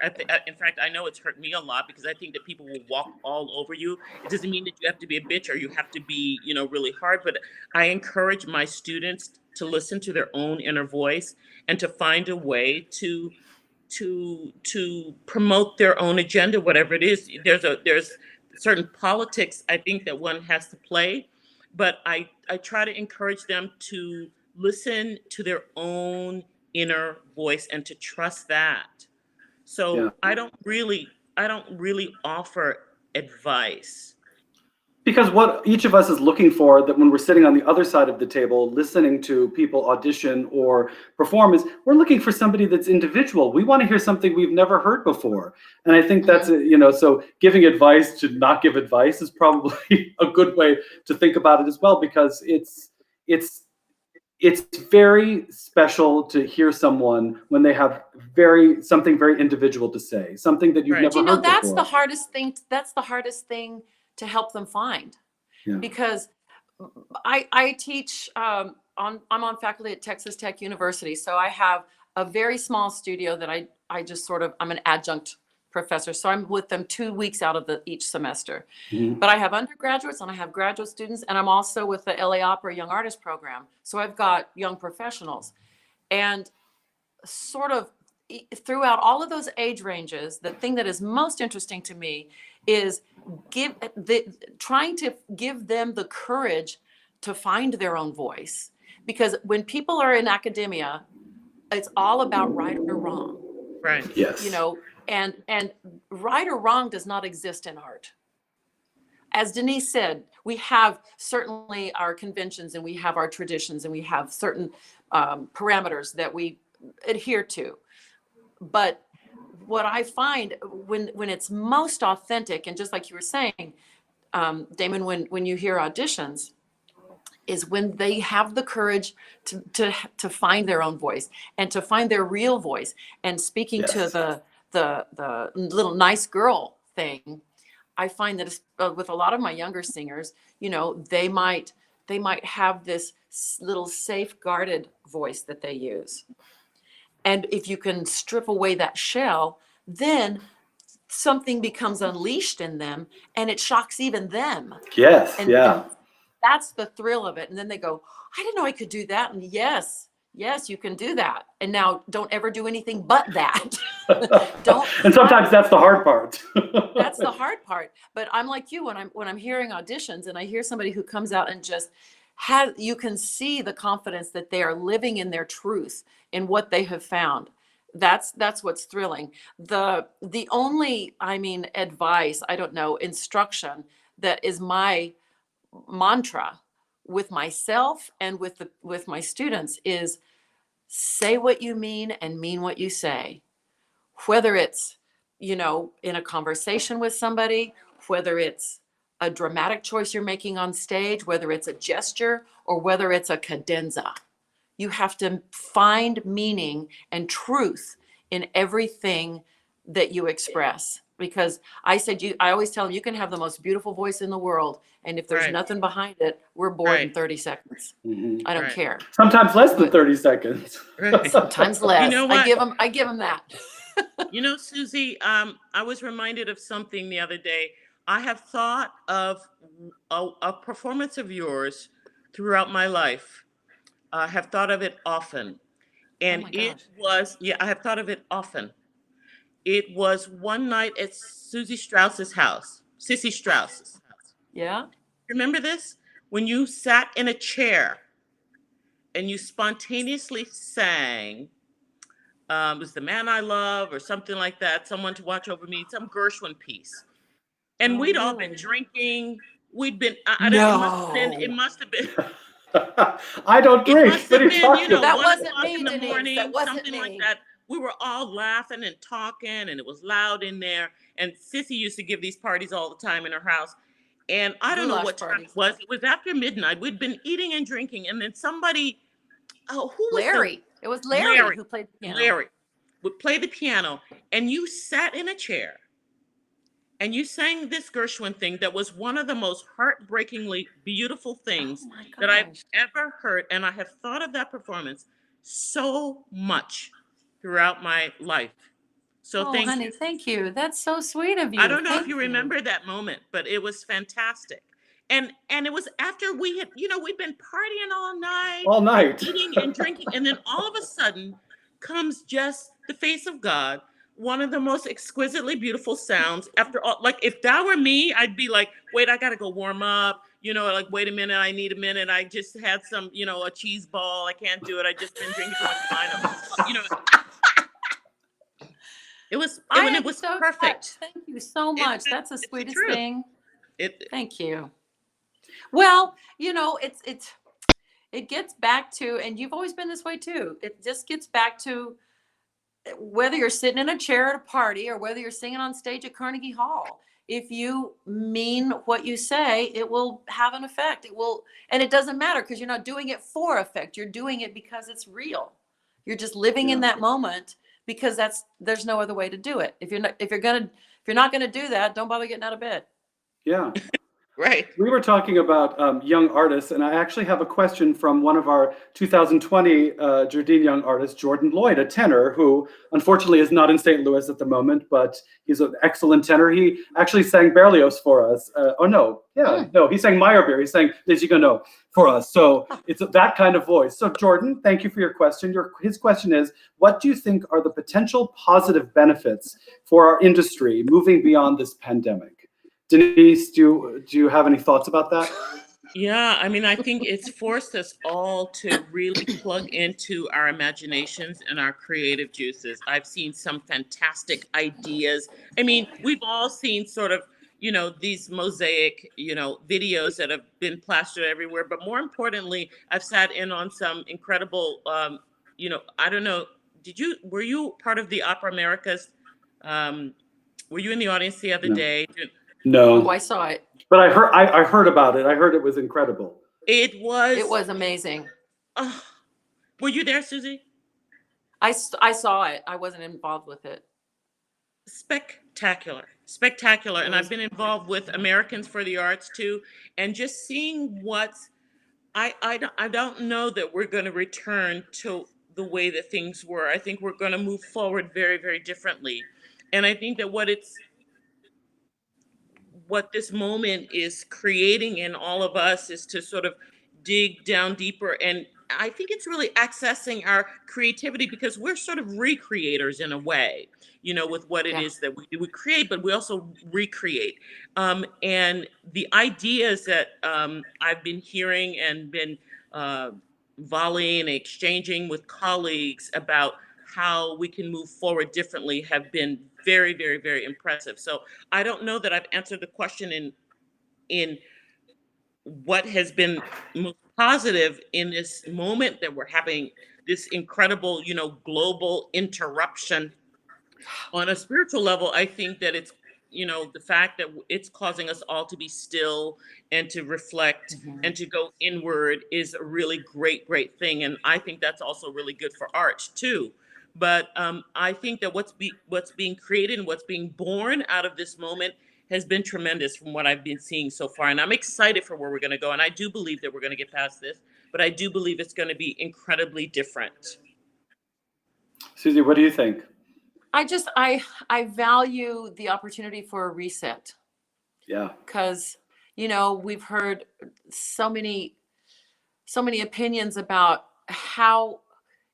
In fact, I know it's hurt me a lot, because I think that people will walk all over you. It doesn't mean that you have to be a bitch or you have to be, really hard. But I encourage my students to listen to their own inner voice and to find a way to promote their own agenda, whatever it is. There's certain politics I think that one has to play, but I try to encourage them to listen to their own inner voice and to trust that. Yeah. So I don't really offer advice. Because what each of us is looking for, that when we're sitting on the other side of the table listening to people audition or perform, is we're looking for somebody that's individual. We want to hear something we've never heard before. And I think that's Mhm. so giving advice to not give advice is probably a good way to think about it as well, because it's it's very special to hear someone when they have something very individual to say, something that you've Right. But never heard that's the before. hardest thing. That's the hardest thing to help them find, Yeah. because I teach I'm on faculty at Texas Tech University, so I have a very small studio that I just sort of, I'm an adjunct professor, so I'm with them 2 weeks out of each semester. Mhm. But I have undergraduates and I have graduate students, and I'm also with the LA Opera Young Artist Program, so I've got young professionals. And sort of throughout all of those age ranges, the thing that is most interesting to me is trying to give them the courage to find their own voice. Because when people are in academia, it's all about right or wrong, Right. Yes. and right or wrong does not exist in art. As Denyce said, we have certainly our conventions and we have our traditions and we have certain parameters that we adhere to. But what I find when it's most authentic, and just like you were saying, Damon, when you hear auditions, is when they have the courage to find their own voice and to find their real voice. And speaking to Yes. the little nice girl thing, I find that with a lot of my younger singers, they might have this little safeguarded voice that they use. And if you can strip away that shell, then something becomes unleashed in them and it shocks even them. Yes, And yeah. that's the thrill of it. And then they go, I didn't know I could do that. And yes, you can do that. And now don't ever do anything but that. Don't And sometimes that's the hard part. That's the hard part. But I'm like you, when I'm hearing auditions and I hear somebody who comes out and just you can see the confidence that they are living in their truth in what they have found. That's what's thrilling. The only, I mean, advice, I don't know, instruction that is my mantra with myself and with my students is say what you mean and mean what you say. Whether it's, in a conversation with somebody, whether it's a dramatic choice you're making on stage, whether it's a gesture or whether it's a cadenza. You have to find meaning and truth in everything that you express. Because I always tell them, you can have the most beautiful voice in the world, and if there's Right. nothing behind it, we're bored in Right. 30 seconds. Mhm. I don't Right. care. Sometimes less than But 30 seconds. Right. sometimes less. You know I what? give them that. You know, Susie, I was reminded of something the other day. I have thought of a performance of yours throughout my life. I have thought of it often. Oh And my it gosh. was, yeah, I have thought of it often. It was one night at Susie Strauss's house, Sissy Strauss's house. Yeah. Remember this? When you sat in a chair and you spontaneously sang, it was The Man I Love or something like that, Someone to Watch Over Me, some Gershwin piece. And Oh, we'd all been really? drinking. We'd been, I don't, it No. must have been, I don't it drink. must What are have you been, talking That about? 1 o'clock wasn't in me, the Denise. That morning, wasn't something like me. that. We were all laughing and talking, and it was loud in there. And Sissy used to give these parties all the time in her house. And I don't know Goulash what time parties. it was. It was after midnight. We'd been eating and drinking, and then somebody, oh, who was the Larry. It was Larry Larry? who played the piano. Larry would play the piano, and you sat in a chair and you sang this Gershwin thing that was one of the most heartbreakingly beautiful Oh things my that I've gosh. ever heard. And I have thought of that performance so much throughout my life. So Oh, thank honey, you. thank you. That's so sweet of I you. don't know if Thank you you. remember that moment, but it was fantastic. And it was after we had, we'd been partying all night All and night. eating and drinking, and then all of a sudden comes just the face of God, one of the most exquisitely beautiful sounds. After all, like if that were me, I'd be like, wait, I gotta go warm up. Like, wait a minute, I need a minute. I just had some, a cheese ball. I can't do it. I just been drinking too much wine. You know, I it am was so touched. perfect. Thank you so It's much. That's the it's the sweetest truth. thing. It Thank you. Well, it gets back to, and you've always been this way too. It just gets back to whether you're sitting in a chair at a party or whether you're singing on stage at Carnegie Hall. If you mean what you say, it will have an effect. It will, and it doesn't matter because you're not doing it for effect. You're doing it because it's real. You're just living in Yeah. that moment because there's no other way to do it. If you're not gonna do that, don't bother getting out of bed. Yeah. right. We were talking about young artists, and I actually have a question from one of our 2020 Jardine Young artists, Jordan Lloyd, a tenor who unfortunately is not in St. Louis at the moment, but he's an excellent tenor. He actually sang Berlioz for us. He sang Meyerbeer. He sang Les Giganoux for us. So it's that kind of voice. So Jordan, thank you for your question. His question is, what do you think are the potential positive benefits for our industry moving beyond this pandemic? Denise, do you have any thoughts about that? Yeah, I mean, I think it's forced us all to really plug into our imaginations and our creative juices. I've seen some fantastic ideas. I mean, we've all seen sort of, these mosaic, videos that have been plastered everywhere. But more importantly, I've sat in on some incredible, I don't know, were you part of the Opera Americas? Um, were you in the audience the other No. day? Oh, No, I saw it. but I heard about it. I heard it was incredible. It It was, was amazing. uh, were you there, Susie? I saw it. I wasn't involved with it. Spectacular. It And I've was been involved with Americans for the Arts too, and just seeing what I don't know that we're going to return to the way that things were. I think we're going to move forward very, very differently. And I think that what it's what this moment is creating in all of us is to sort of dig down deeper. And I think it's really accessing our creativity, because we're sort of recreators in a way, with what it Yeah. is that we do. We create, but we also recreate. And the ideas that I've been hearing and been uh, volleying and exchanging with colleagues about how we can move forward differently have been very, very, very impressive. So I don't know that I've answered the question in what has been most positive in this moment that we're having, this incredible, global interruption. On a spiritual level, I think that it's, the fact that it's causing us all to be still and to reflect Mhm. and to go inward is a really great, great thing. And I think that's also really good for art too. But I think that what's being created and what's being born out of this moment has been tremendous from what I've been seeing so far. And I'm excited for where we're going to go. And I do believe that we're going to get past this, but I do believe it's going to be incredibly different. Susie, what do you think? I value the opportunity for a reset, Yeah. because we've heard so many opinions about how,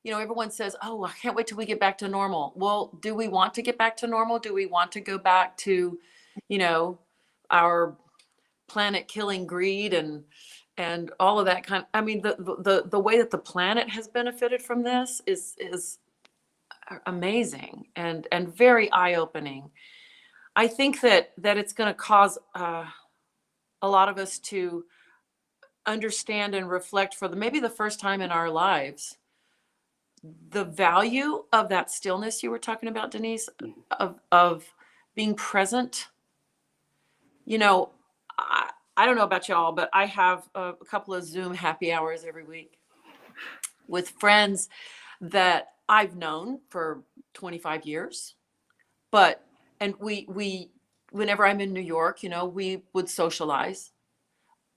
everyone says, oh, I can't wait till we get back to normal. Well, do we want to get back to normal? Do we want to go back to, our planet killing greed and all of that kind? I mean, the way that the planet has benefited from this is amazing and very eye-opening. I think that it's going to cause a lot of us to understand and reflect for maybe the first time in our lives the value of that stillness you were talking about, Denyce, of being present. I don't know about y'all, but I have a couple of Zoom happy hours every week with friends that I've known for 25 years. But and we whenever I'm in New York, we would socialize.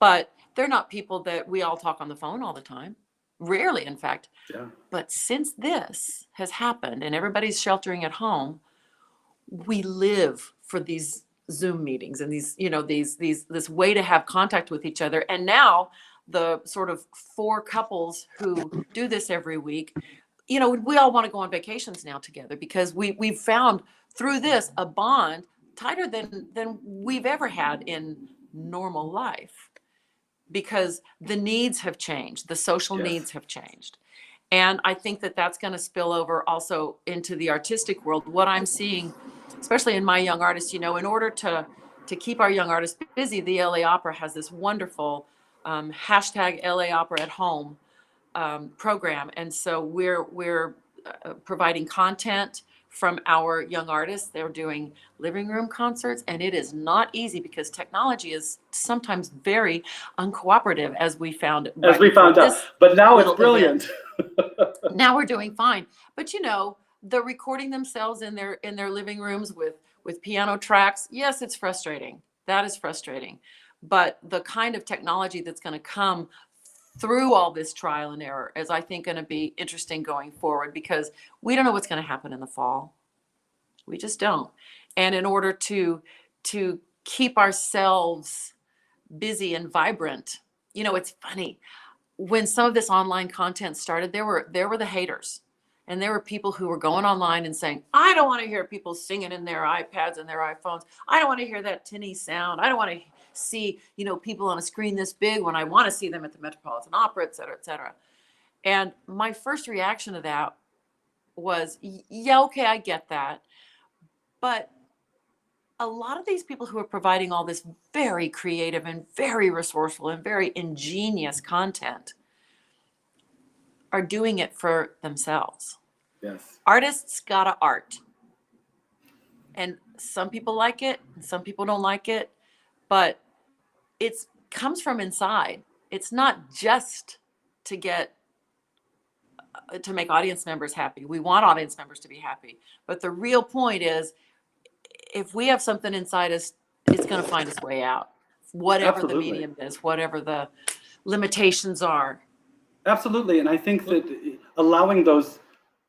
But they're not people that we all talk on the phone all the time. Rarely, in fact. Yeah. But since this has happened and everybody's sheltering at home, we live for these Zoom meetings and this way to have contact with each other. And now the sort of 4 couples who do this every week, we all want to go on vacations now together, because we've found through this a bond tighter than we've ever had in normal life, because the needs have changed, the social Yes. needs have changed. And I think that that's going to spill over also into the artistic world. What I'm seeing, especially in my young artists, in order to keep our young artists busy, the LA Opera has this wonderful hashtag LA Opera at Home program. And so we're providing content from our young artists. They're doing living room concerts, and it is not easy because technology is sometimes very uncooperative, as we found As we found out, but now it's brilliant. Now we're doing fine. But they're recording themselves in their living rooms with piano tracks. Yes, it's frustrating. That is frustrating. But the kind of technology that's going to come through all this trial and error is, I think, going to be interesting going forward, because we don't know what's going to happen in the fall. We just don't. And in order to keep ourselves busy and vibrant, it's funny. When some of this online content started, there were the haters. And there were people who were going online and saying, I don't want to hear people singing in their iPads and their iPhones. I don't want to hear that tinny sound. I don't want to see, people on a screen this big when I want to see them at the Metropolitan Opera, et cetera, et cetera. And my first reaction to that was, yeah, okay, I get that. But a lot of these people who are providing all this very creative and very resourceful and very ingenious content are doing it for themselves. Yes. Artists gotta art. And some people like it, and some people don't like it, but it comes from inside. It's not just to make audience members happy. We want audience members to be happy. But the real point is, if we have something inside us, it's going to find its way out. Whatever Absolutely. the medium is, whatever the limitations are. Absolutely. And I think that allowing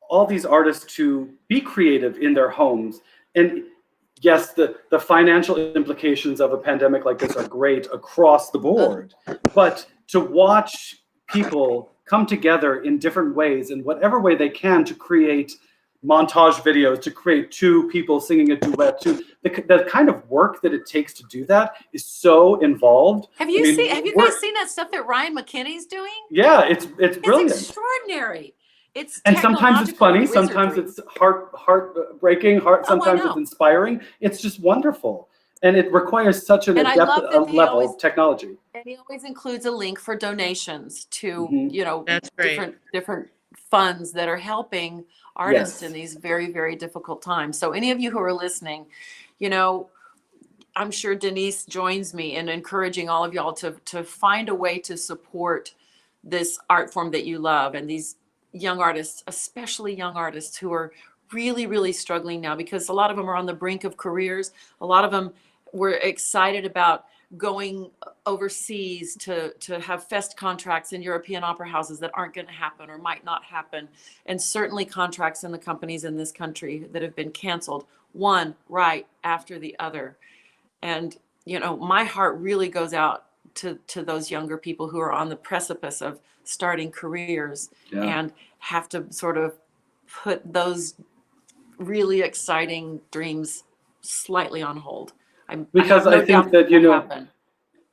all these artists to be creative in their homes, and yes, the financial implications of a pandemic like this are great across the board, but to watch people come together in different ways, in whatever way they can, to create montage videos, to create two people singing a duet, to the kind of work that it takes to do that is so involved. Have I you mean, seen? Have you guys seen that stuff that Ryan McKinney's doing? Yeah, it's It's brilliant. extraordinary. It's And sometimes it's technological funny, sometimes wizardry. it's heartbreaking, sometimes know. it's inspiring. It's just wonderful, and it requires such an And I adept love that he level always of technology. and he always includes a link for donations to, Mhm. That's great. different funds that are helping artists Yes. in these very, very difficult times. So any of you who are listening, you know, I'm sure Denise joins me in encouraging all of y'all to find a way to support this art form that you love, and these young artists, especially young artists who are really, really struggling now, because a lot of them are on the brink of careers. A lot of them were excited about going overseas to have fest contracts in European opera houses that aren't going to happen or might not happen, and certainly contracts in the companies in this country that have been canceled, one right after the other. And my heart really goes out to those younger people who are on the precipice of starting careers Yeah. and have to sort of put those really exciting dreams slightly on hold. I Because have no I think doubt that, that will happen,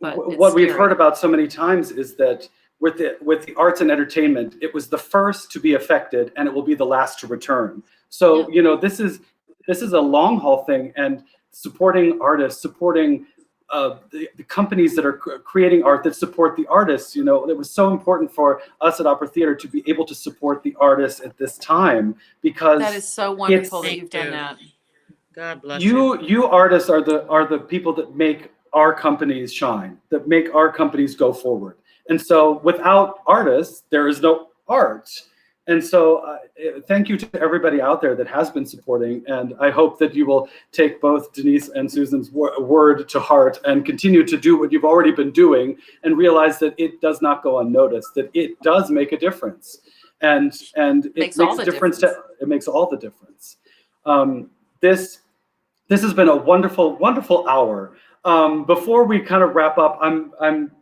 but it's what we've scary. heard about so many times is that with the arts and entertainment, it was the first to be affected, and it will be the last to return. So this is a long haul thing, and supporting artists, supporting the companies that are creating art that support the artists. It was so important for us at Opera Theater to be able to support the artists at this time, because That is so wonderful that Thank you've done you. that. God bless you. you artists are the people that make our companies shine, that make our companies go forward. And so without artists, there is no art. And so thank you to everybody out there that has been supporting. And I hope that you will take both Denise and Susan's word to heart and continue to do what you've already been doing, and realize that it does not go unnoticed, that it does make a difference. And it Makes makes all a the difference. difference. It makes all the difference. This has been a wonderful, wonderful hour. Before we kind of wrap up, I'm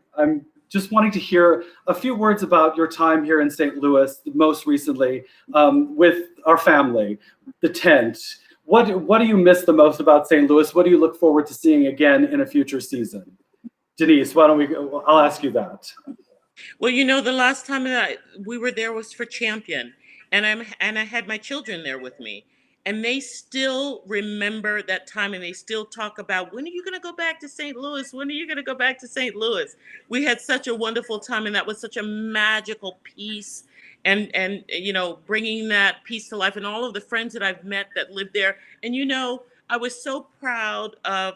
just wanting to hear a few words about your time here in St. Louis, most recently, with our family, the tent. What do you miss the most about St. Louis? What do you look forward to seeing again in a future season? Denise, why don't we? I'll ask you that. Well, the last time that we were there was for Champion, and I had my children there with me, and they still remember that time, and they still talk about, when are you going to go back to St. Louis? When are you going to go back to St. Louis? We had such a wonderful time, and that was such a magical piece, and bringing that piece to life, and all of the friends that I've met that lived there, and I was so proud of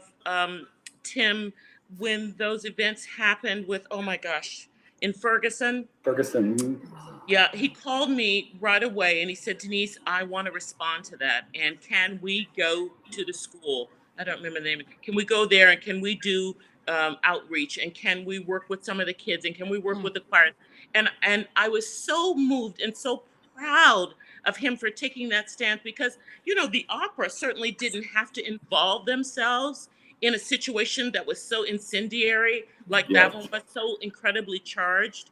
Tim when those events happened with, oh my gosh, in Ferguson. Ferguson. Yeah, he called me right away and he said, Denise, I want to respond to that. And can we go to the school? I don't remember the name. Can we go there and can we do outreach? And can we work with some of the kids? And can we work with the choir? And I was so moved and so proud of him for taking that stance, because, the opera certainly didn't have to involve themselves in a situation that was so incendiary, like that Yes. one was so incredibly charged.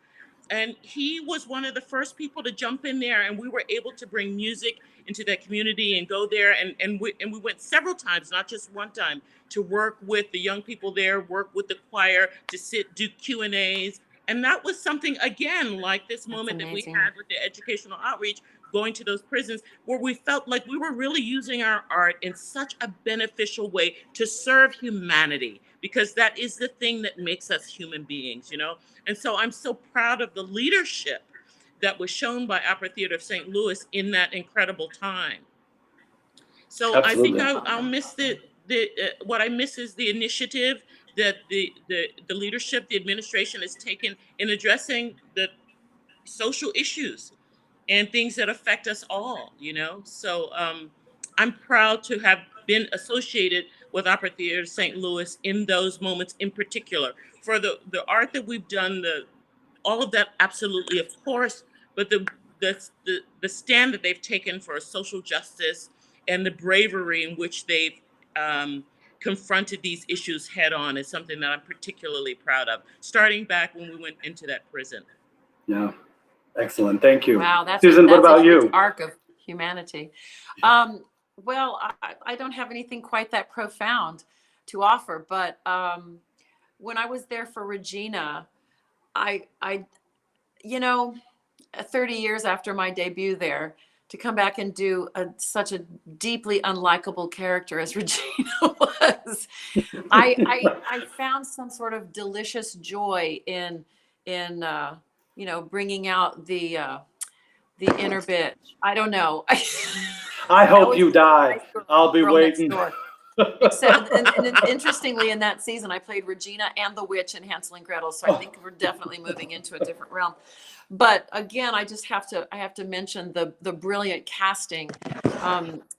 And he was one of the first people to jump in there, and we were able to bring music into that community and go there, and we went several times, not just one time, to work with the young people there, work with the choir, to do Q&As. And that was something, again, like this moment that we amazing. had with the educational outreach, going to those prisons, where we felt like we were really using our art in such a beneficial way to serve humanity, because that is the thing that makes us human beings. And so I'm so proud of the leadership that was shown by Opera Theater of St. Louis in that incredible time. So I think Absolutely. I'll miss what I miss is the initiative that the leadership, the administration has taken in addressing the social issues and things that affect us all. So I'm proud to have been associated with Opera Theater St. Louis in those moments in particular. For the art that we've done, all of that, absolutely, of course, but the stand that they've taken for social justice and the bravery in which they've confronted these issues head on is something that I'm particularly proud of, starting back when we went into that prison. Yeah, excellent. Thank you. Wow, that's Susan, what about a huge you? arc of humanity. Well, I don't have anything quite that profound to offer, but when I was there for Regina, I, 30 years after my debut there, to come back and do such a deeply unlikable character as Regina was, I found some sort of delicious joy in bringing out the inner bitch. I don't know. I hope always you felt the die. nice I'll be girl next waiting. door. Except, and interestingly, in that season, I played Regina and the witch in Hansel and Gretel. So I think we're definitely moving into a different realm. But again, I have to mention the brilliant casting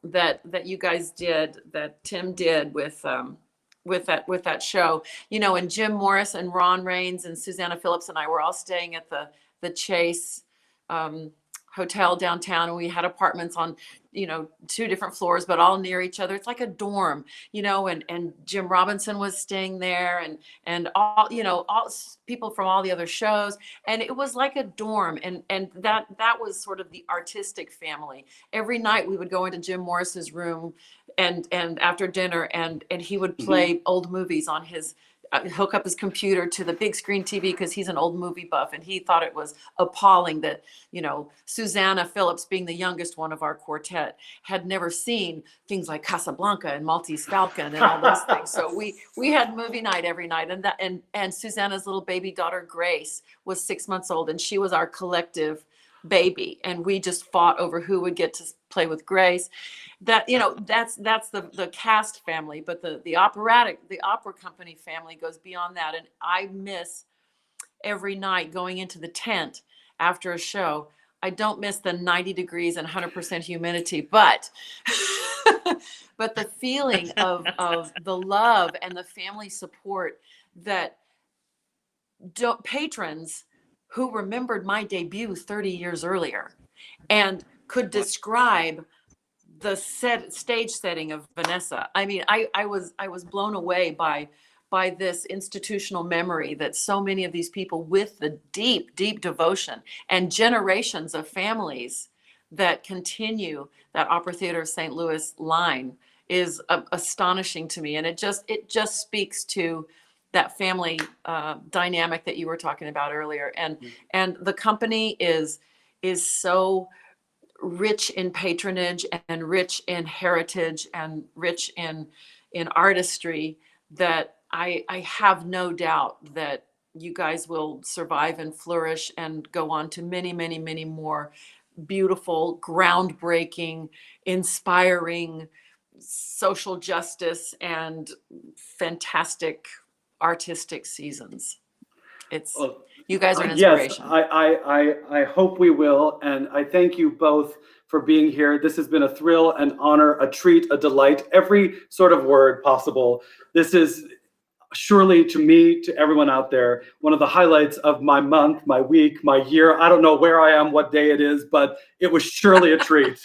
that you guys did, that Tim did with that show. And Jim Morris and Ron Raines and Susanna Phillips and I were all staying at the Chase hotel downtown, and we had apartments on 2 different floors, but all near each other. It's like a dorm, and Jim Robinson was staying there, and all all people from all the other shows, and it was like a dorm, and that was sort of the artistic family. Every night we would go into Jim Morris's room and after dinner, and he would play old movies on his hook up his computer to the big screen TV, because he's an old movie buff, and he thought it was appalling that Susanna Phillips, being the youngest one of our quartet, had never seen things like Casablanca and Maltese Falcon and all those things. So we had movie night every night, and Susanna's little baby daughter Grace was 6 months old, and she was our collective baby, and we just fought over who would get to play with Grace. That's the cast family, but the opera company family goes beyond that. And I miss every night going into the tent after a show. I don't miss the 90 degrees and 100% humidity, but but the feeling of the love and the family support that patrons who remembered my debut 30 years earlier and could describe the stage setting of Vanessa. I mean, I was blown away by this institutional memory that so many of these people with the deep devotion and generations of families that continue that Opera Theater of St. Louis line is astonishing to me. And it just speaks to that family dynamic that you were talking about earlier. And the company is so rich in patronage and rich in heritage and rich in artistry that I have no doubt that you guys will survive and flourish and go on to many, many, many more beautiful, groundbreaking, inspiring, social justice and fantastic artistic seasons. You guys are an inspiration. Yes, I hope we will. And I thank you both for being here. This has been a thrill, an honor, a treat, a delight, every sort of word possible. This is surely, to me, to everyone out there, one of the highlights of my month, my week, my year. I don't know where I am, what day it is, but it was surely a treat.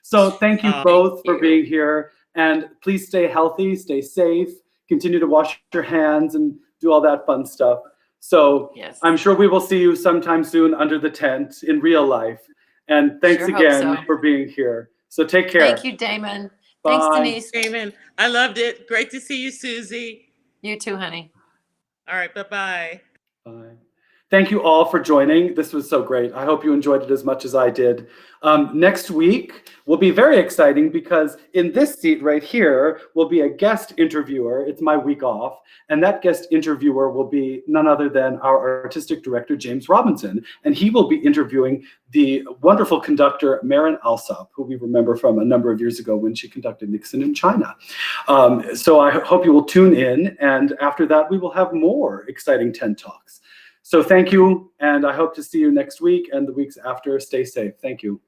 So thank you both for being here. And please stay healthy, stay safe, continue to wash your hands and do all that fun stuff. So yes. I'm sure we will see you sometime soon under the tent in real life. And thanks again for being here. So take care. Thank you, Damon. Bye. Thanks, Denise. Damon, I loved it. Great to see you, Susie. You too, honey. All right, bye-bye. Bye. Thank you all for joining. This was so great. I hope you enjoyed it as much as I did. Next week will be very exciting because in this seat right here will be a guest interviewer. It's my week off. And that guest interviewer will be none other than our artistic director, James Robinson. And he will be interviewing the wonderful conductor, Marin Alsop, who we remember from a number of years ago when she conducted Nixon in China. So I hope you will tune in. And after that, we will have more exciting TED Talks. So thank you, and I hope to see you next week and the weeks after. Stay safe. Thank you.